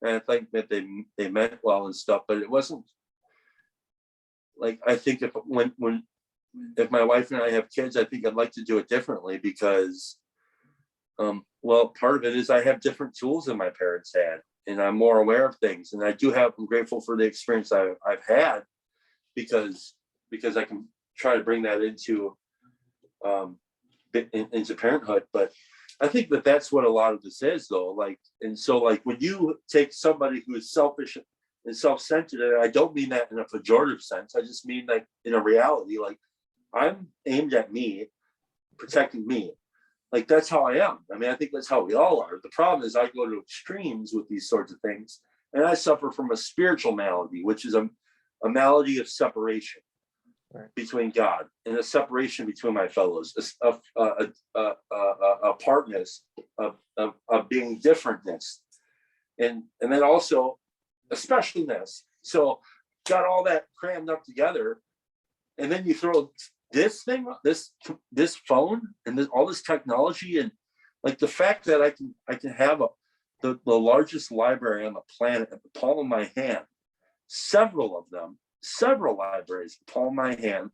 and I think that they meant well and stuff, but it wasn't I think when if my wife and I have kids, I think I'd like to do it differently because, well, part of it is I have different tools than my parents had, and I'm more aware of things. And I'm grateful for the experience I've had because I can try to bring that into into parenthood. But I think that's what a lot of this is, though. Like, and so, like, when you take somebody who is selfish and self-centered, and I don't mean that in a pejorative sense, I just mean like in a reality, like I'm aimed at me, protecting me. Like, that's how I am. I mean, I think that's how we all are. The problem is I go to extremes with these sorts of things, and I suffer from a spiritual malady, which is a malady of separation between God and a separation between my fellows, a apartness of being differentness, and then also a specialness. So got all that crammed up together, and then you throw this thing, this phone, and all this technology, and like the fact that I can have the largest library on the planet at the palm of my hand, several of them, several libraries, palm of my hand,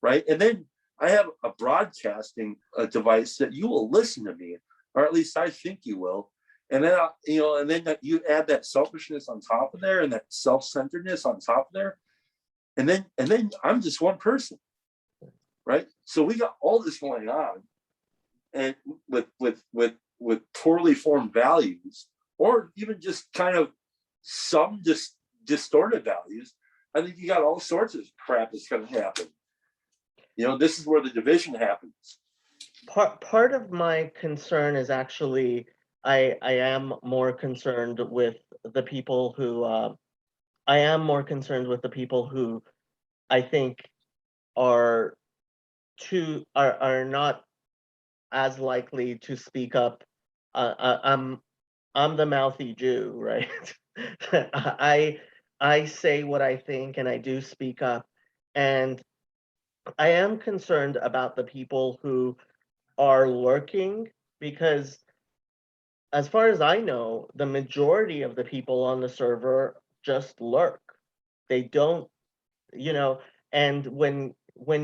right? And then I have a broadcasting device that you will listen to me, or at least I think you will. And then and then you add that selfishness on top of there, and that self-centeredness on top of there, and then I'm just one person, right? So we got all this going on, and with poorly formed values, or even just kind of some distorted values. I think you got all sorts of crap that's going to happen. This is where the division happens. Part of my concern is actually I am more concerned with the people who I think are not as likely to speak up. I'm the mouthy Jew, right? I say what I think, and I do speak up, and I am concerned about the people who are lurking, because as far as I know, the majority of the people on the server just lurk. They don't, and when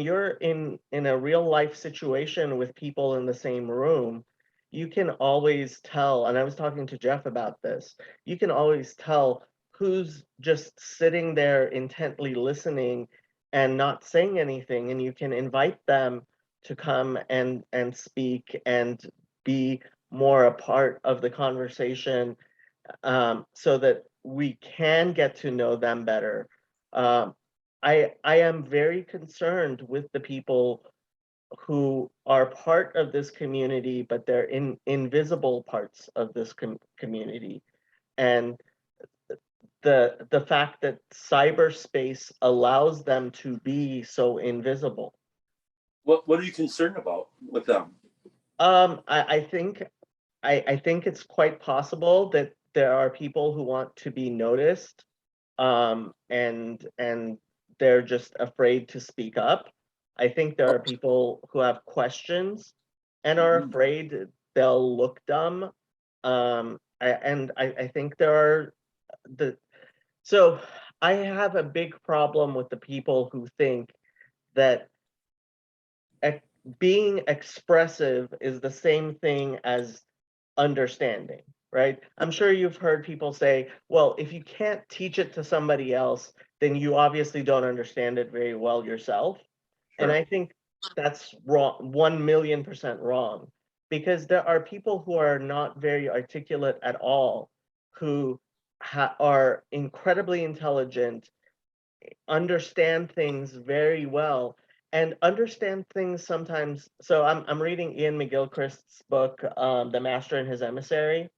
you're in a real life situation with people in the same room, you can always tell, and I was talking to Jeff about this, you can always tell who's just sitting there intently listening and not saying anything, and you can invite them to come and speak and be more a part of the conversation, so that we can get to know them better. I am very concerned with the people who are part of this community, but they're in invisible parts of this community, and the fact that cyberspace allows them to be so invisible. What are you concerned about with them? I think it's quite possible that there are people who want to be noticed, and they're just afraid to speak up. I think there are people who have questions and are afraid they'll look dumb. I think there are so I have a big problem with the people who think that being expressive is the same thing as understanding, right? I'm sure you've heard people say, well, if you can't teach it to somebody else, then you obviously don't understand it very well yourself. And I think that's wrong, 1,000,000% wrong, because there are people who are not very articulate at all, who are incredibly intelligent, understand things very well, and understand things sometimes. So I'm reading Ian McGilchrist's book, The Master and His Emissary.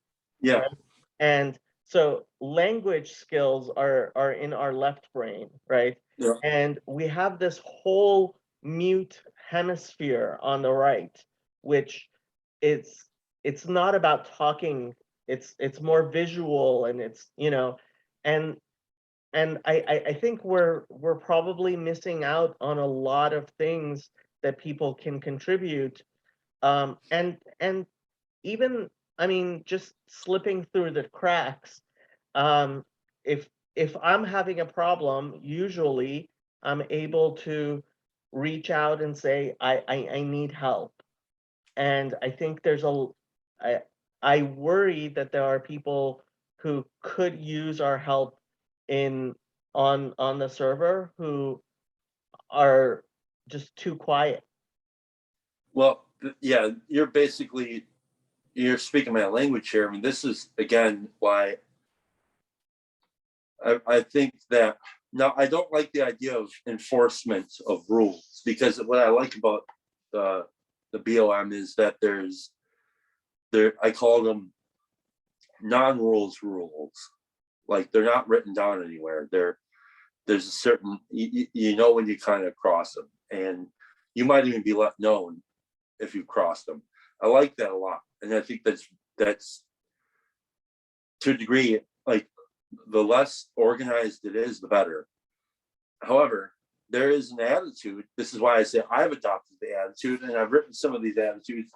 Yeah. Right? And so language skills are in our left brain, right? Yeah. And we have this whole mute hemisphere on the right, which it's not about talking, it's more visual, and it's, and I think we're probably missing out on a lot of things that people can contribute, and even, I mean, just slipping through the cracks. Um, if I'm having a problem, usually I'm able to reach out and say, I need help. And I think I, I worry that there are people who could use our help in on the server who are just too quiet. Well, yeah, you're speaking my language here. I mean, this is again why I think that now I don't like the idea of enforcement of rules, because what I like about the BOM is that I call them non-rules rules. Like, they're not written down anywhere. There's a certain, you know when you kind of cross them, and you might even be let known if you cross them. I like that a lot, and I think that's to a degree, like, the less organized it is, the better. However, there is an attitude. This is why I say I've adopted the attitude, and I've written some of these attitudes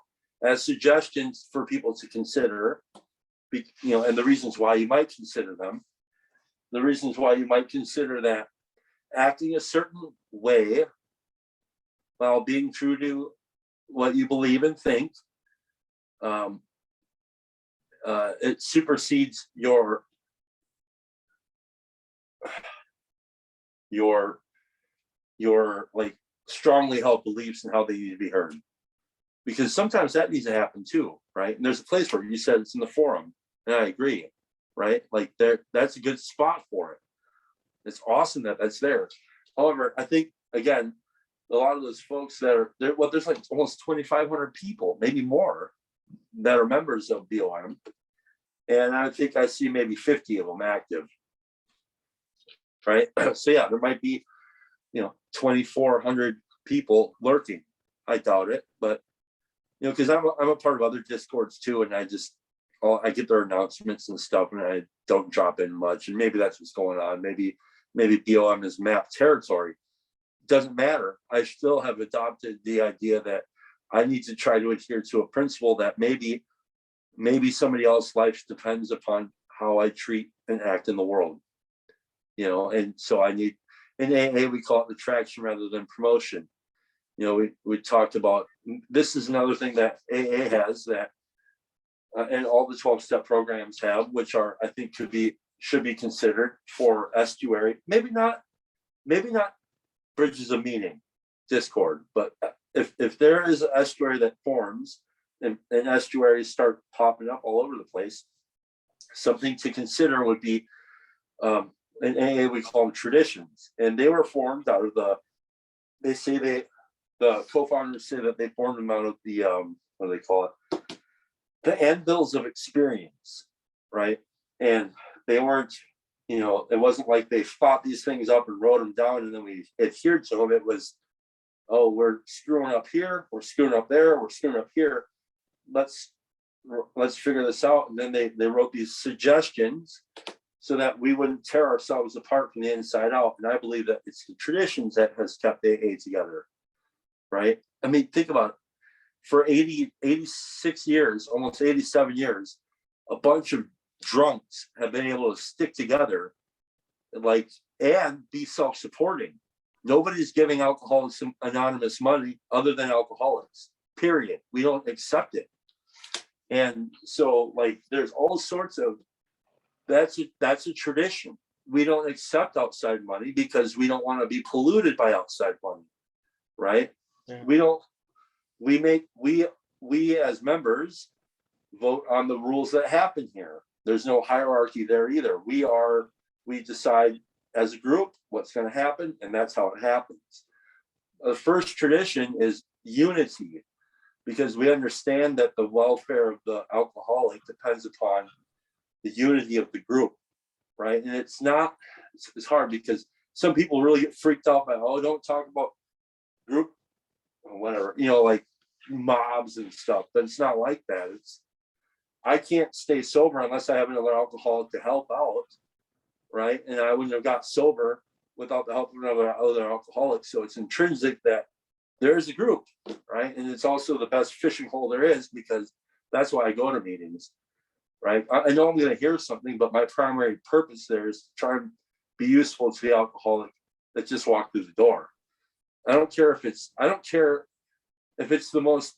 as suggestions for people to consider, and the reasons why you might consider them. The reasons why you might consider that acting a certain way while being true to what you believe and think, it supersedes your like strongly held beliefs and how they need to be heard. Because sometimes that needs to happen too, right? And there's a place where you said it's in the forum, and I agree, right? Like, that's a good spot for it. It's awesome that that's there. However, I think again, a lot of those folks that are there, well, there's like almost 2,500 people, maybe more, that are members of BOM, and I think I see maybe 50 of them active, right? So yeah, there might be 2,400 people lurking. I doubt it, but because I'm a part of other Discords too, and I get their announcements and stuff, and I don't drop in much, and maybe that's what's going on. Maybe BOM is mapped territory. Doesn't matter. I still have adopted the idea that I need to try to adhere to a principle that maybe somebody else's life depends upon how I treat and act in the world. And so I need, in AA we call it attraction rather than promotion. We talked about, this is another thing that AA has, that and all the 12-step programs have, which are, I think, should be considered for estuary. Maybe not bridges of meaning, Discord, but if there is an estuary that forms, and estuaries start popping up all over the place, something to consider would be, in AA we call them traditions, and they were formed out of the co-founders say that they formed them out of the what do they call it? The anvils of experience, right? And they weren't, it wasn't like they thought these things up and wrote them down and then we adhered to them. It was, oh, we're screwing up here, we're screwing up there, we're screwing up here. Let's figure this out. And then they wrote these suggestions so that we wouldn't tear ourselves apart from the inside out. And I believe that it's the traditions that has kept AA together, right? I mean, think about it. For 86 years, almost 87 years, a bunch of drunks have been able to stick together, and be self-supporting. Nobody's giving Alcoholics Anonymous money other than alcoholics, period. We don't accept it. And so, there's all sorts of, that's a tradition. We don't accept outside money because we don't want to be polluted by outside money, right? Yeah. We as members vote on the rules that happen here. There's no hierarchy there either. We decide as a group what's going to happen, and that's how it happens. The first tradition is unity, because we understand that the welfare of the alcoholic depends upon the unity of the group, right? And it's hard because some people really get freaked out by, oh, don't talk about group or whatever, like mobs and stuff, but it's not like that. I can't stay sober unless I have another alcoholic to help out, right? And I wouldn't have got sober without the help of another alcoholic. So it's intrinsic that there is a group, right? And it's also the best fishing hole there is, because that's why I go to meetings, right? I know I'm going to hear something, but my primary purpose there is to try and be useful to the alcoholic that just walked through the door. I don't care if it's the most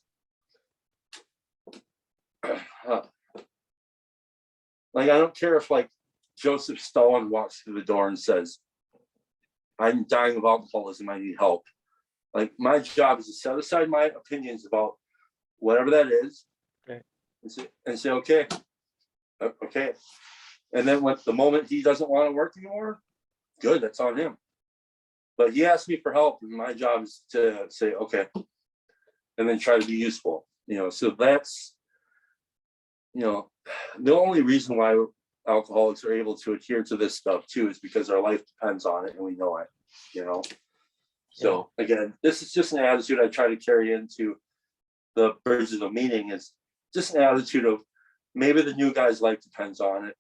like, I don't care if like Joseph Stalin walks through the door and says, I'm dying of alcoholism, I need help. Like, my job is to set aside my opinions about whatever that is, Okay. and say okay. And then when the moment he doesn't want to work anymore, good, that's on him. But he asked me for help, and my job is to say okay, and then try to be useful. So that's, the only reason why alcoholics are able to adhere to this stuff too is because our life depends on it, and we know it. So again, this is just an attitude I try to carry into the bridges of meaning. Is just an attitude of, maybe the new guy's life depends on it.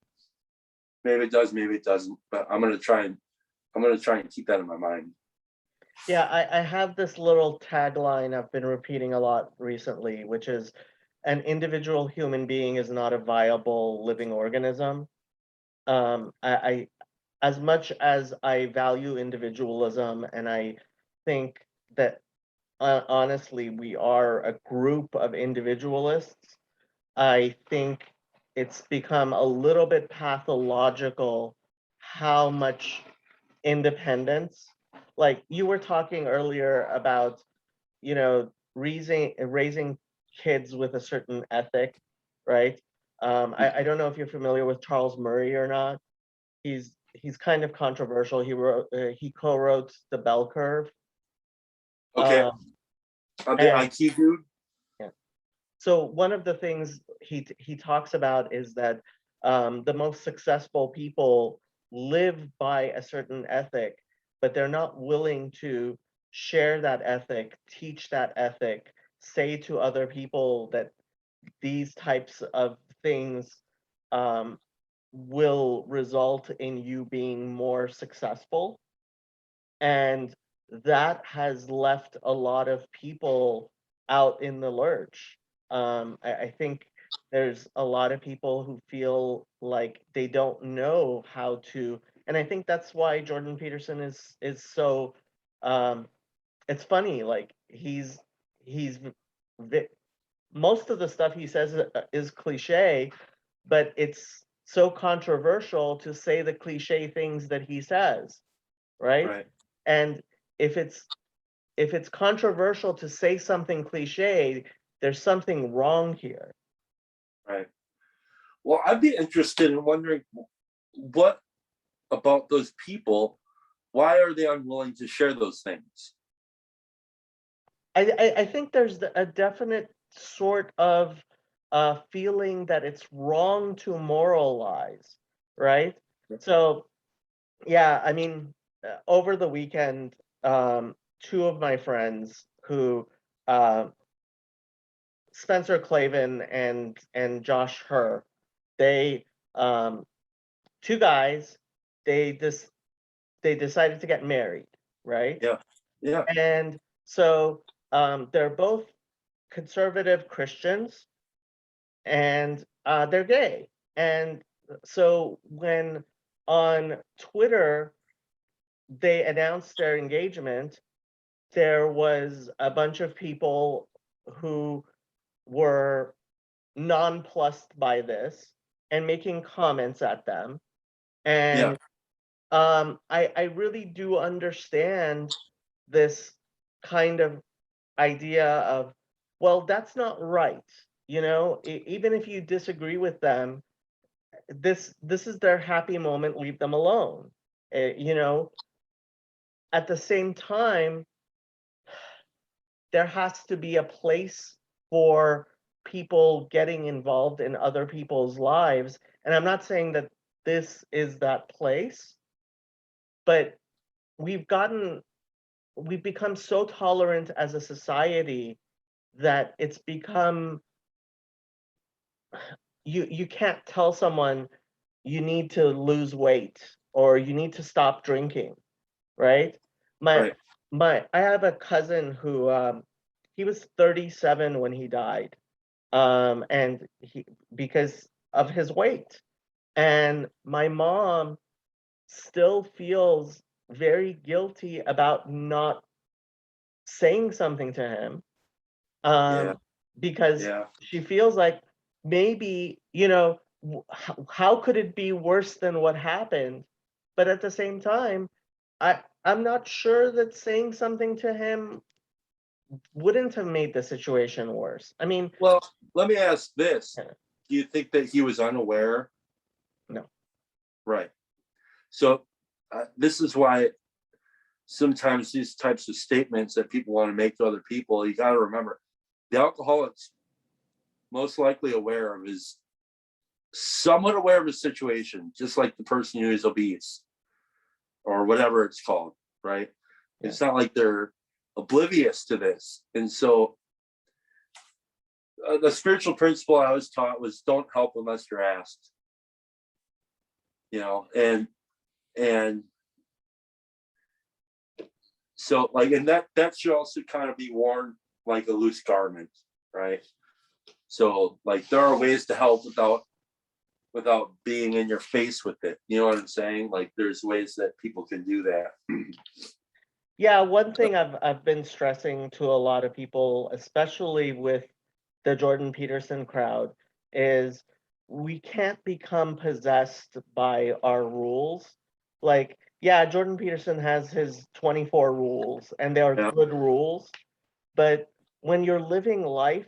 Maybe it does, maybe it doesn't. But I'm gonna try and keep that in my mind. Yeah, I have this little tagline I've been repeating a lot recently, which is, an individual human being is not a viable living organism. I as much as I value individualism, and I think that honestly we are a group of individualists, I think it's become a little bit pathological how much independence, like you were talking earlier about, raising kids with a certain ethic, right? I don't know if you're familiar with Charles Murray or not. He's kind of controversial. He co-wrote The Bell Curve. Okay, Um, I'm the and IQ dude. yeah. So one of the things he talks about is that the most successful people live by a certain ethic, but they're not willing to share that ethic, teach that ethic, say to other people that these types of things um, will result in you being more successful. And that has left a lot of people out in the lurch. I think there's a lot of people who feel like they don't know how to, and I think that's why Jordan Peterson is so. It's funny, like he's most of the stuff he says is cliche, but it's so controversial to say the cliche things that he says, right? Right. And if it's controversial to say something cliche, there's something wrong here. Right. Well, I'd be interested in wondering, what about those people, why are they unwilling to share those things? I think there's a definite sort of feeling that it's wrong to moralize, right? So yeah, I mean, over the weekend, two of my friends who, uh, Spencer Clavin and Josh Herr, they, two guys, they just they decided to get married, right? Yeah. Yeah. And so they're both conservative Christians, and they're gay. And so when on Twitter they announced their engagement, there was a bunch of people who were nonplussed by this and making comments at them. Yeah. And I really do understand this kind of idea of, well, that's not right. Even if you disagree with them, this is their happy moment, leave them alone. At the same time, there has to be a place for people getting involved in other people's lives. And I'm not saying that this is that place, but we've gotten we've become so tolerant as a society that it's become, you can't tell someone you need to lose weight or you need to stop drinking, right? My Right. I have a cousin who he was 37 when he died. And he because of his weight. And my mom still feels very guilty about not saying something to him, Yeah. because Yeah. she feels like maybe, you know, how could it be worse than what happened? But at the same time, I'm not sure that saying something to him wouldn't have made the situation worse. I mean, Well, let me ask this. yeah, Do you think that he was unaware? no. Right. So this is why sometimes these types of statements that people want to make to other people, you got to remember the alcoholic's most likely aware of his, somewhat aware of his situation, just like the person who is obese or whatever it's called, right? Yeah. It's not like they're oblivious to this. And so the spiritual principle I was taught was don't help unless you're asked, you know, and so like, and that should also kind of be worn like a loose garment, right? So like there are ways to help without being in your face with it. You know what I'm saying? Like there's ways that people can do that. Yeah, one thing I've been stressing to a lot of people, especially with the Jordan Peterson crowd, is we can't become possessed by our rules. Like, yeah, Jordan Peterson has his 24 rules, and they are Yeah. good rules, but when you're living life,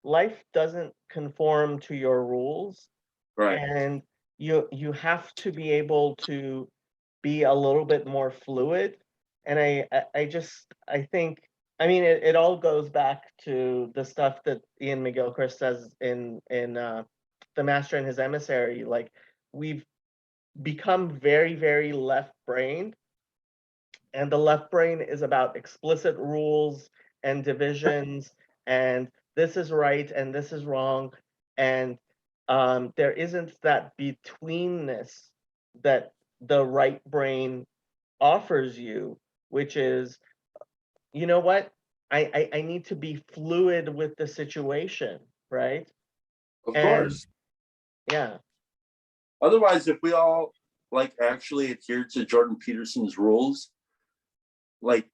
life doesn't conform to your rules, Right. and you have to be able to be a little bit more fluid. And I think, I mean, it all goes back to the stuff that Ian McGilchrist says in The Master and His Emissary. Like, we've become very, very left-brained, and the left brain is about explicit rules and divisions, and this is right and this is wrong, and there isn't that betweenness that the right brain offers you, which is, you know what, I need to be fluid with the situation, right? Of And course. yeah. Otherwise, if we all like actually adhere to Jordan Peterson's rules, like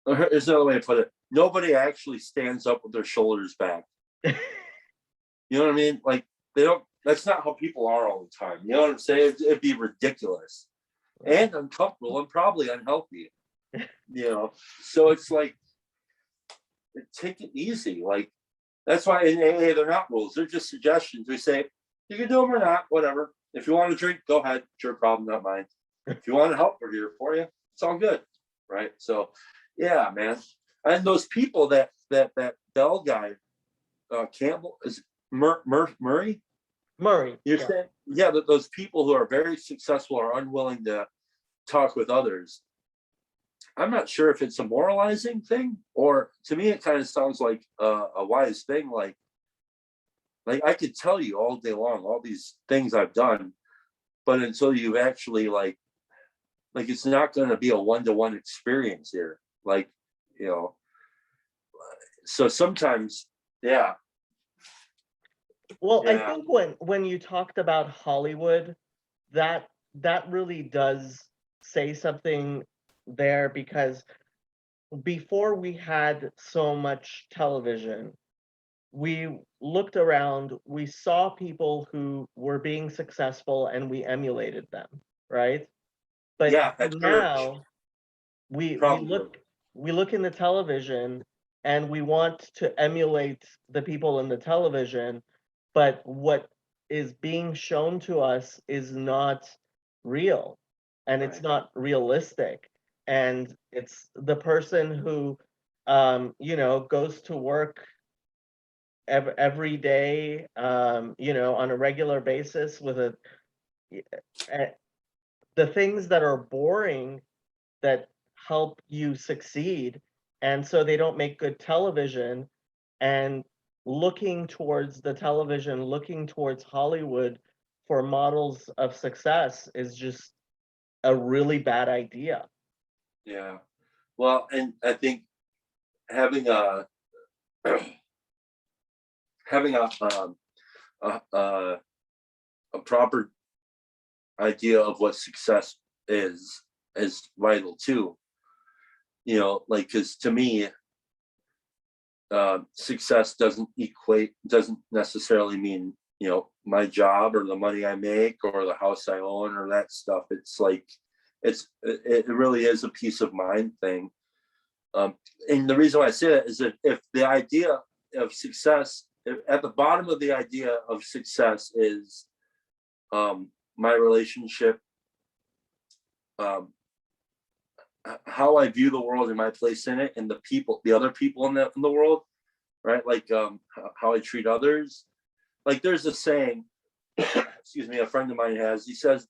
there's another way to put it. Nobody actually stands up with their shoulders back. You know what I mean? Like they don't. That's not how people are all the time. You know what I'm saying? It'd be ridiculous and uncomfortable and probably unhealthy. You know, so it's like take it easy. Like that's why in AA they're not rules; they're just suggestions. We say you can do them or not, whatever. If you want to drink, go ahead. It's your problem, not mine. If you want to help, we're here for you. It's all good, right? So, yeah, man. And those people that Bell guy, Campbell is Murray. Murray, You're yeah. saying, yeah, that those people who are very successful are unwilling to talk with others. I'm not sure if it's a moralizing thing or to me it kind of sounds like a wise thing. Like I could tell you all day long all these things I've done, but until you actually like it's not going to be a one-to-one experience here. Like, you know, so sometimes, yeah. Well, I Yeah. think when you talked about Hollywood, that really does say something there, because before we had so much television, we looked around, we saw people who were being successful and we emulated them, right? But Yeah. At church, now we we probably. look we look in the television and we want to emulate the people in the television, but what is being shown to us is not real, and it's Right. not realistic, and it's the person who goes to work every day, on a regular basis with a the things that are boring that help you succeed, and so they don't make good television, and looking towards the television, looking towards Hollywood for models of success is just a really bad idea. Yeah. Well, and I think having a having a, a, a proper idea of what success is vital too. like, because to me, success doesn't necessarily mean, my job or the money I make or the house I own or that stuff. It's like, it really is a peace of mind thing. And the reason why I say that is that if the idea of success, if at the bottom of the idea of success is my relationship, how I view the world and my place in it, and the other people in the world, right? Like how I treat others. Like there's a saying, excuse me, a friend of mine has. He says,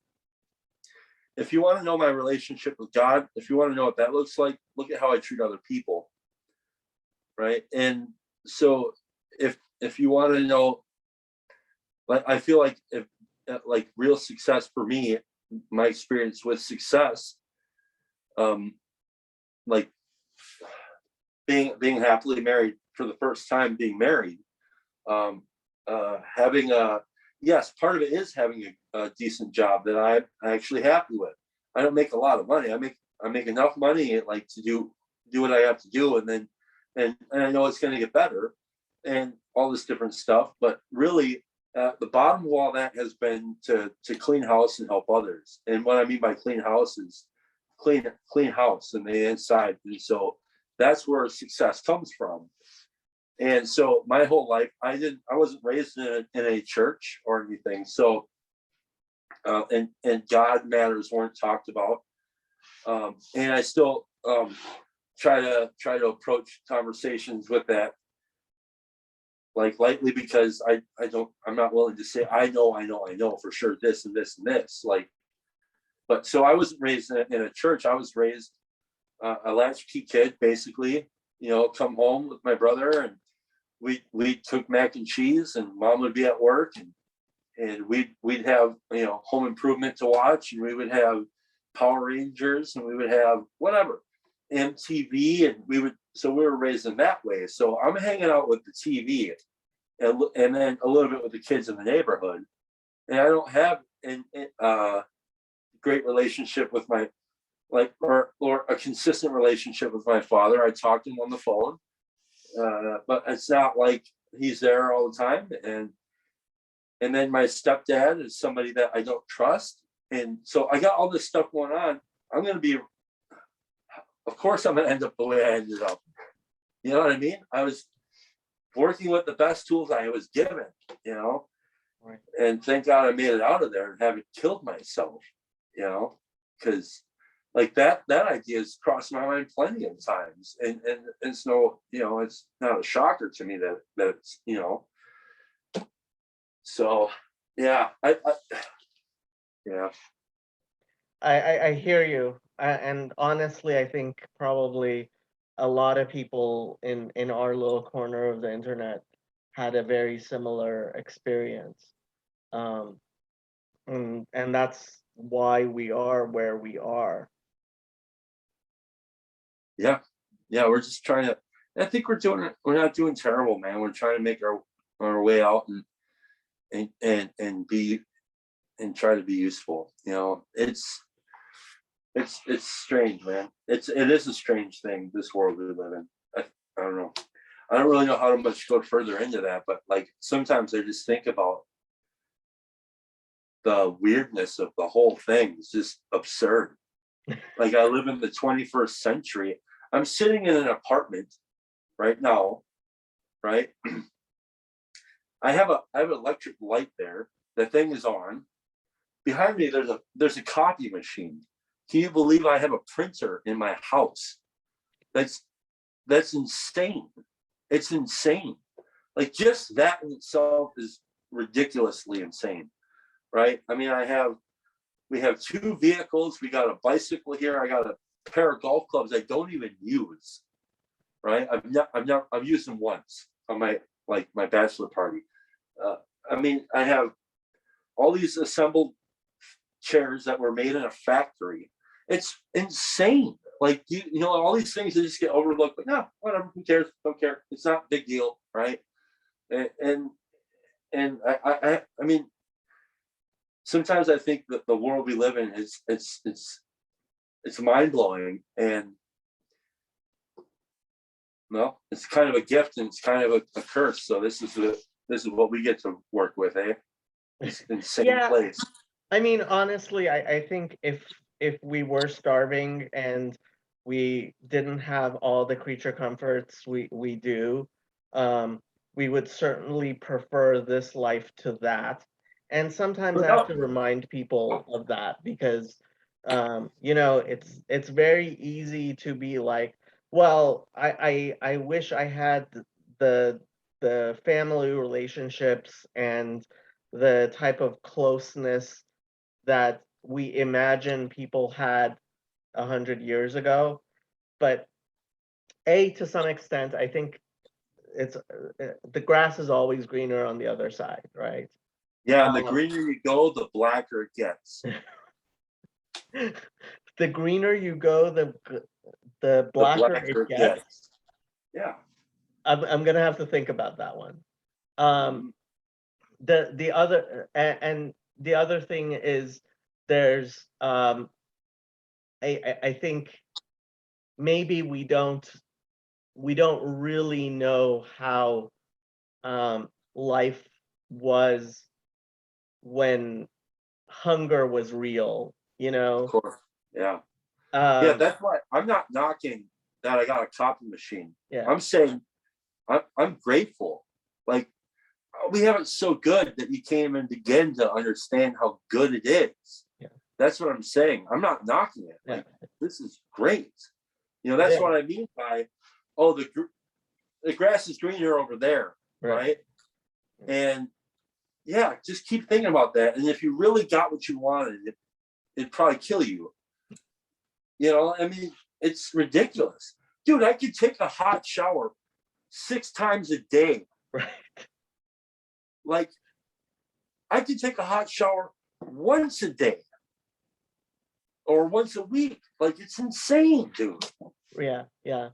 if you want to know my relationship with God, if you want to know what that looks like, look at how I treat other people, right? And so if you want to know, like I feel like if like real success for me, my experience with success, like being happily married for the first time, being married, having yes, part of it is having a decent job that I'm actually happy with. I don't make a lot of money. I make enough money like to do what I have to do, and then and I know it's going to get better and all this different stuff. But really, the bottom of all that has been to clean house and help others. And what I mean by clean house is clean house and the inside. And so that's where success comes from. And so my whole life, I wasn't raised in a church or anything. So, and God matters weren't talked about. And I still try to approach conversations with that like lightly, because I'm not willing to say I know for sure this and this and this. Like, but so I wasn't raised in a church. I was raised a latchkey kid, basically. Come home with my brother, and we cook mac and cheese, and mom would be at work, and we'd have home improvement to watch, and we would have Power Rangers, and we would have whatever MTV, and we were raised in that way. So I'm hanging out with the TV and then a little bit with the kids in the neighborhood, and I don't have a great relationship with my or a consistent relationship with my father. I talk to him on the phone, but it's not like he's there all the time. And then my stepdad is somebody that I don't trust, and so I got all this stuff going on. Of course, I'm going to end up the way I ended up. You know what I mean? I was working with the best tools I was given, Right. And thank God I made it out of there and haven't killed myself, because like that idea has crossed my mind plenty of times, and it's it's not a shocker to me that it's so yeah, yeah. I hear you. And honestly, I think probably a lot of people in our little corner of the internet had a very similar experience. Um, and that's why we are where we are. Yeah, we're just trying to. I think we're not doing terrible, man. We're trying to make our way out and be and try to be useful. It's strange, man. It is a strange thing, this world we live in. I don't know. I don't really know how much to go further into that, but like sometimes I just think about the weirdness of the whole thing. It's just absurd. Like I live in the 21st century. I'm sitting in an apartment right now, right? I have an electric light there. The thing is on. Behind me, there's a copy machine. Can you believe I have a printer in my house? That's insane. It's insane. Like just that in itself is ridiculously insane, right? I mean, we have two vehicles. We got a bicycle here. I got a pair of golf clubs I don't even use, right? I've used them once on my bachelor party. I mean, I have all these assembled chairs that were made in a factory. It's insane. Like all these things that just get overlooked. But no, whatever. Who cares? Don't care. It's not a big deal, right? And I mean, sometimes I think that the world we live in is it's mind blowing, and No, it's kind of a gift and it's kind of a curse. So this is what we get to work with, eh? This insane Yeah, place. I mean, honestly, I think if we were starving and we didn't have all the creature comforts we do, um, we would certainly prefer this life to that. And sometimes But I have no, to remind people of that because, it's very easy to be like, well, I wish I had the the family relationships and the type of closeness that we imagine people had 100 years ago. But to some extent, I think it's the grass is always greener on the other side, right? yeah, and the Um, greener you go, the blacker it gets. the greener you go, the The blacker it blacker it gets. gets. Yeah. I'm gonna have to think about that one. Um, Mhm. the other and the other thing is there's I think maybe we don't really know how life was when hunger was real, you Of know. course. Yeah. Yeah, Um, that's why I'm not knocking that I got a copy machine. yeah, I'm saying I'm grateful. Like we have it so good that you can't even begin to understand how good it is. yeah, That's what I'm saying. I'm not knocking it. yeah, Like this is great. That's yeah, what I mean by, oh, the grass is greener over there, right. right? And yeah, just keep thinking about that. And if you really got what you wanted, it'd probably kill you. I mean, it's ridiculous. Dude, I could take a hot shower 6 times a day. Right. Like, I could take a hot shower once a day or once a week. Like, it's insane, dude. Yeah, yeah.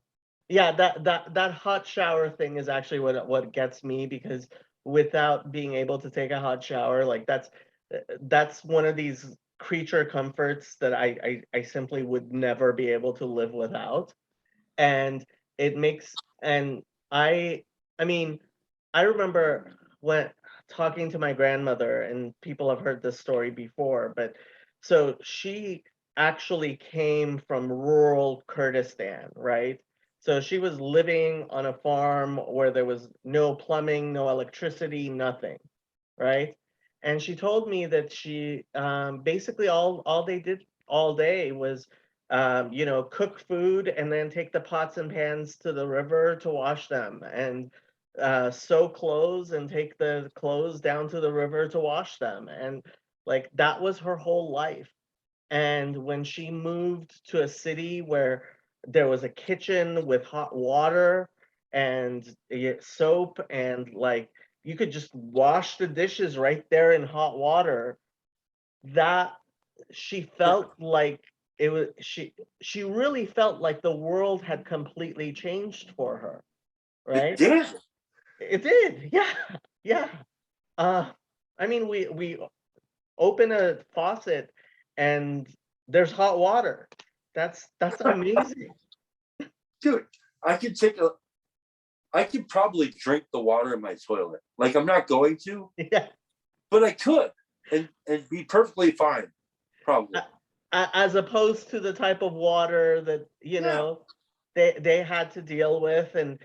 Yeah, that hot shower thing is actually what gets me because without being able to take a hot shower, like that's one of these creature comforts that I simply would never be able to live without. And it makes and I mean, I remember when talking to my grandmother, and people have heard this story before, but so she actually came from rural Kurdistan, right? So she was living on a farm where there was no plumbing, no electricity, nothing, right? And she told me that she basically all they did all day was cook food and then take the pots and pans to the river to wash them, and sew clothes and take the clothes down to the river to wash them. And like that was her whole life. And when she moved to a city where there was a kitchen with hot water and soap, and like you could just wash the dishes right there in hot water, that she felt like it was she really felt like the world had completely changed for her, It right? did. It did. Yeah. Yeah. uh I mean, we open a faucet and there's hot water. That's amazing. Dude, I could take a, I could probably drink the water in my toilet. Like, I'm not going to, Yeah. but I could and be perfectly fine, probably. As opposed to the type of water that Yeah. they had to deal with. And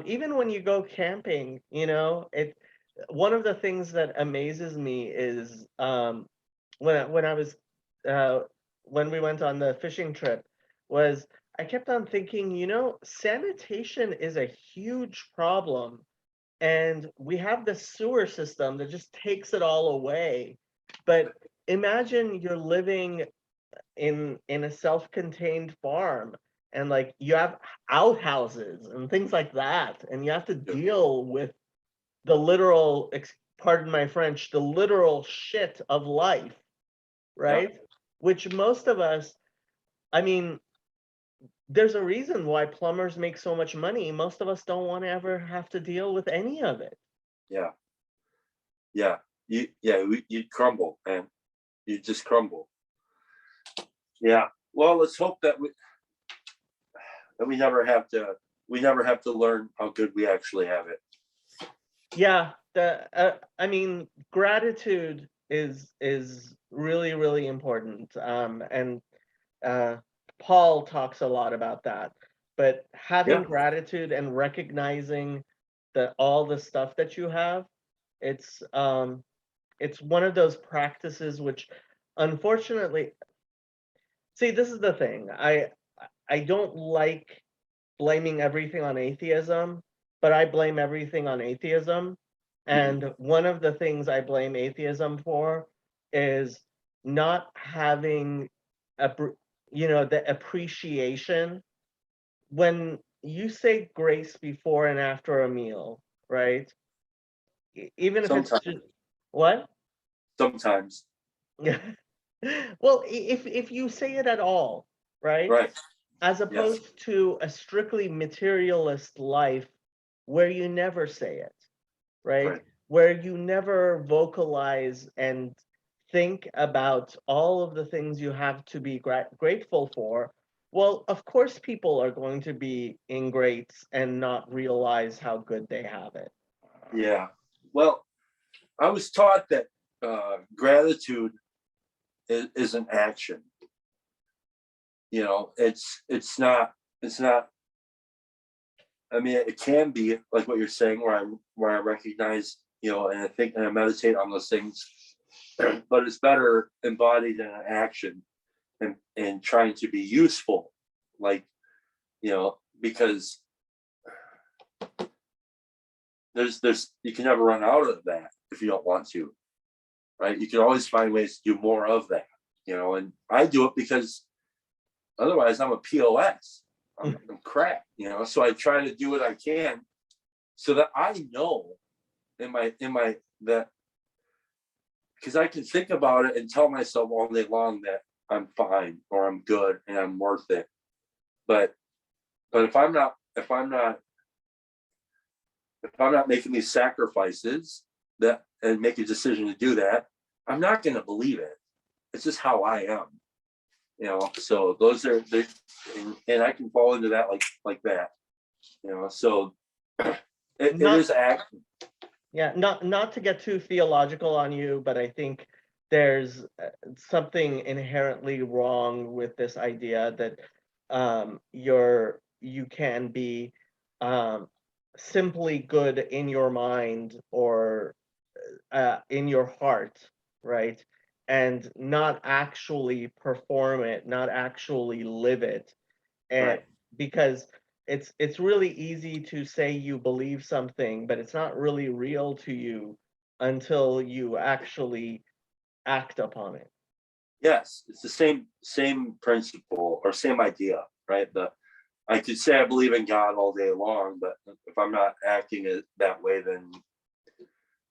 even when you go camping, it one of the things that amazes me is when I was uh, when we went on the fishing trip, was I kept on thinking, sanitation is a huge problem, and we have this sewer system that just takes it all away. But imagine you're living in a self-contained farm, and like you have outhouses and things like that, and you have to Yeah. deal with the literal pardon my French, the literal shit of life, Yeah. right? Which most of us, I mean, there's a reason why plumbers make so much money. Most of us don't want to ever have to deal with any of it. Yeah. Yeah. You'd crumble, man. You just crumble. Yeah. Well, let's hope that we never have to we never have to learn how good we actually have it. Yeah, I mean, gratitude is really, really important. And Paul talks a lot about that. But having Yeah. gratitude and recognizing that all the stuff that you have, it's one of those practices which, unfortunately, see, this is the thing. I don't like blaming everything on atheism, but I blame everything on atheism. And one of the things I blame atheism for is not having the appreciation when you say grace before and after a meal, right? Even if it's Sometimes, just what? sometimes, Yeah. Well, if you say it at all, right? right? As Yes, opposed to a strictly materialist life where you never say it, right? right. Where you never vocalize and think about all of the things you have to be grateful for. Well, of course, people are going to be ingrates and not realize how good they have it. Yeah. Well, I was taught that gratitude is an action. It's not. I mean, it can be like what you're saying, where I recognize, and I think and I meditate on those things, but it's better embodied in an action and trying to be useful, like because there's you can never run out of that if you don't want to, right? You can always find ways to do more of that, and I do it because otherwise I'm a POS. I'm crap, so I try to do what I can so that I know in my that because I can think about it and tell myself all day long that I'm fine or I'm good and I'm worth it. But if I'm not making these sacrifices that and make a decision to do that, I'm not going to believe it. It's just how I am, So those are and I can fall into that like that, So it Not is action. Yeah, not to get too theological on you, but I think there's something inherently wrong with this idea that you can be um, simply good in your mind or in your heart, right? And not actually perform it, not actually live it. And Right. because it's really easy to say you believe something, but it's not really real to you until you actually act upon it. Yes, it's the same principle or same idea, right? I could say I believe in God all day long, but if I'm not acting it that way, then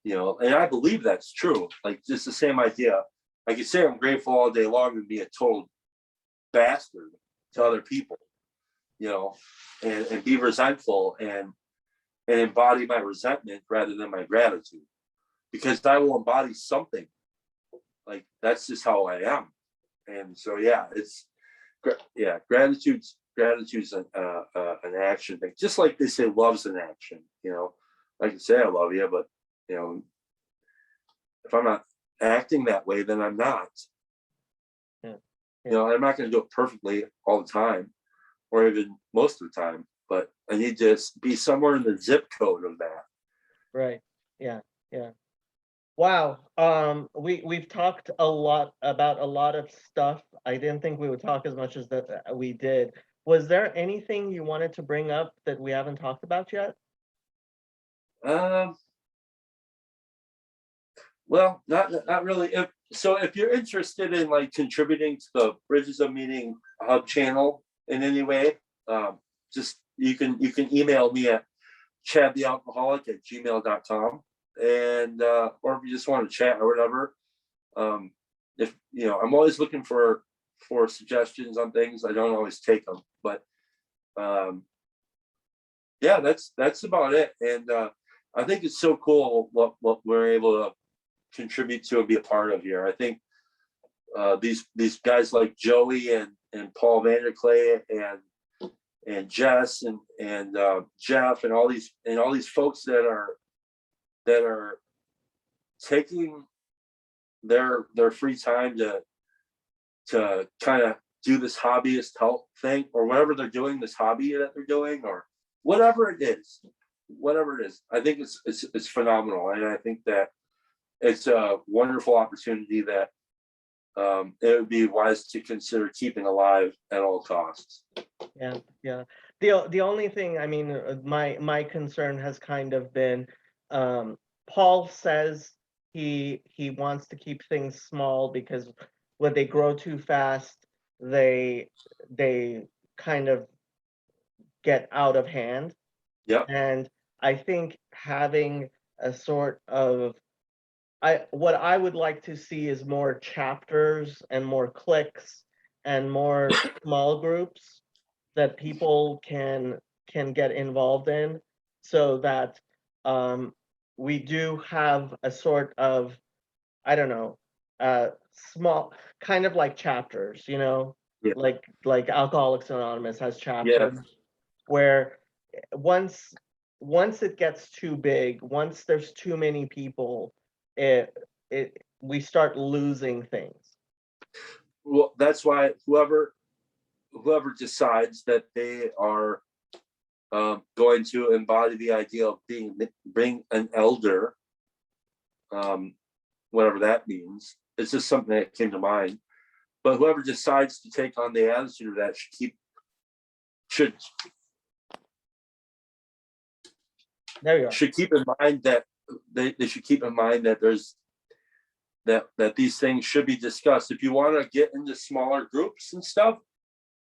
and I believe that's true. Like just the same idea. I could say I'm grateful all day long and be a total bastard to other people, and be resentful and embody my resentment rather than my gratitude, because I will embody something. Like that's just how I am. And so yeah, gratitude's an action thing, just like they say love's an action. I can say I love you, but you know if I'm not acting that way, then I'm not. Yeah. Yeah. I'm not going to do it perfectly all the time or even most of the time, but I need to be somewhere in the zip code of that. Right. Yeah. Yeah. Wow. We've talked a lot about a lot of stuff. I didn't think we would talk as much as that we did. Was there anything you wanted to bring up that we haven't talked about yet? Um, well, not really. If you're interested in like contributing to the Bridges of Meaning Hub channel in any way, just you can email me at chadthealcoholic@gmail.com, and or if you just want to chat or whatever. If I'm always looking for suggestions on things. I don't always take them, but yeah, that's about it. And I think it's so cool what we're able to contribute to and be a part of here. I think these guys like Joey and Paul Vanderclay Jess and Jeff and all these folks that are taking their free time to kind of do this hobbyist help thing or whatever they're doing, this hobby that they're doing, or whatever it is. I think it's phenomenal, and I think that it's a wonderful opportunity that it would be wise to consider keeping alive at all costs. Yeah, yeah. The only thing, I mean, my concern has kind of been, Paul says he wants to keep things small because when they grow too fast, they kind of get out of hand. Yep. And I think having a sort of, what I would like to see is more chapters and more cliques and more small groups that people can get involved in, so that we do have a sort of, I don't know, small, kind of like chapters, Yeah. like Alcoholics Anonymous has Yeah. chapters, where once it gets too big, once there's too many people, it we start losing things. Well, that's why whoever decides that they are going to embody the idea of being an elder, whatever that means. It's just something that came to mind. But whoever decides to take on the attitude of that should There you go. should keep in mind that they should keep in mind that there's that these things should be discussed. If you want to get into smaller groups and stuff,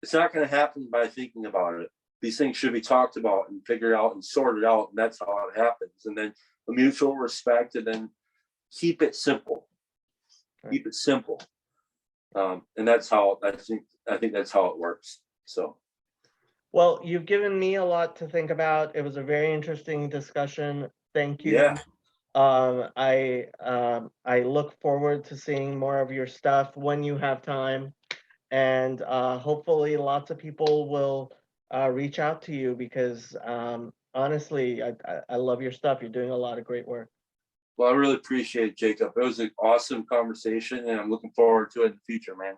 it's not going to happen by thinking about it. These things should be talked about and figured out and sorted out, and that's how it happens. And then the mutual respect, and then keep it simple. Keep it simple, and that's how I think that's how it works. So, Well, you've given me a lot to think about. It was a very interesting discussion. Thank you. yeah, I look forward to seeing more of your stuff when you have time, and hopefully lots of people will reach out to you, because honestly, I love your stuff. You're doing a lot of great work. well, I really appreciate it, Jacob. It was an awesome conversation, and I'm looking forward to it in the future, man.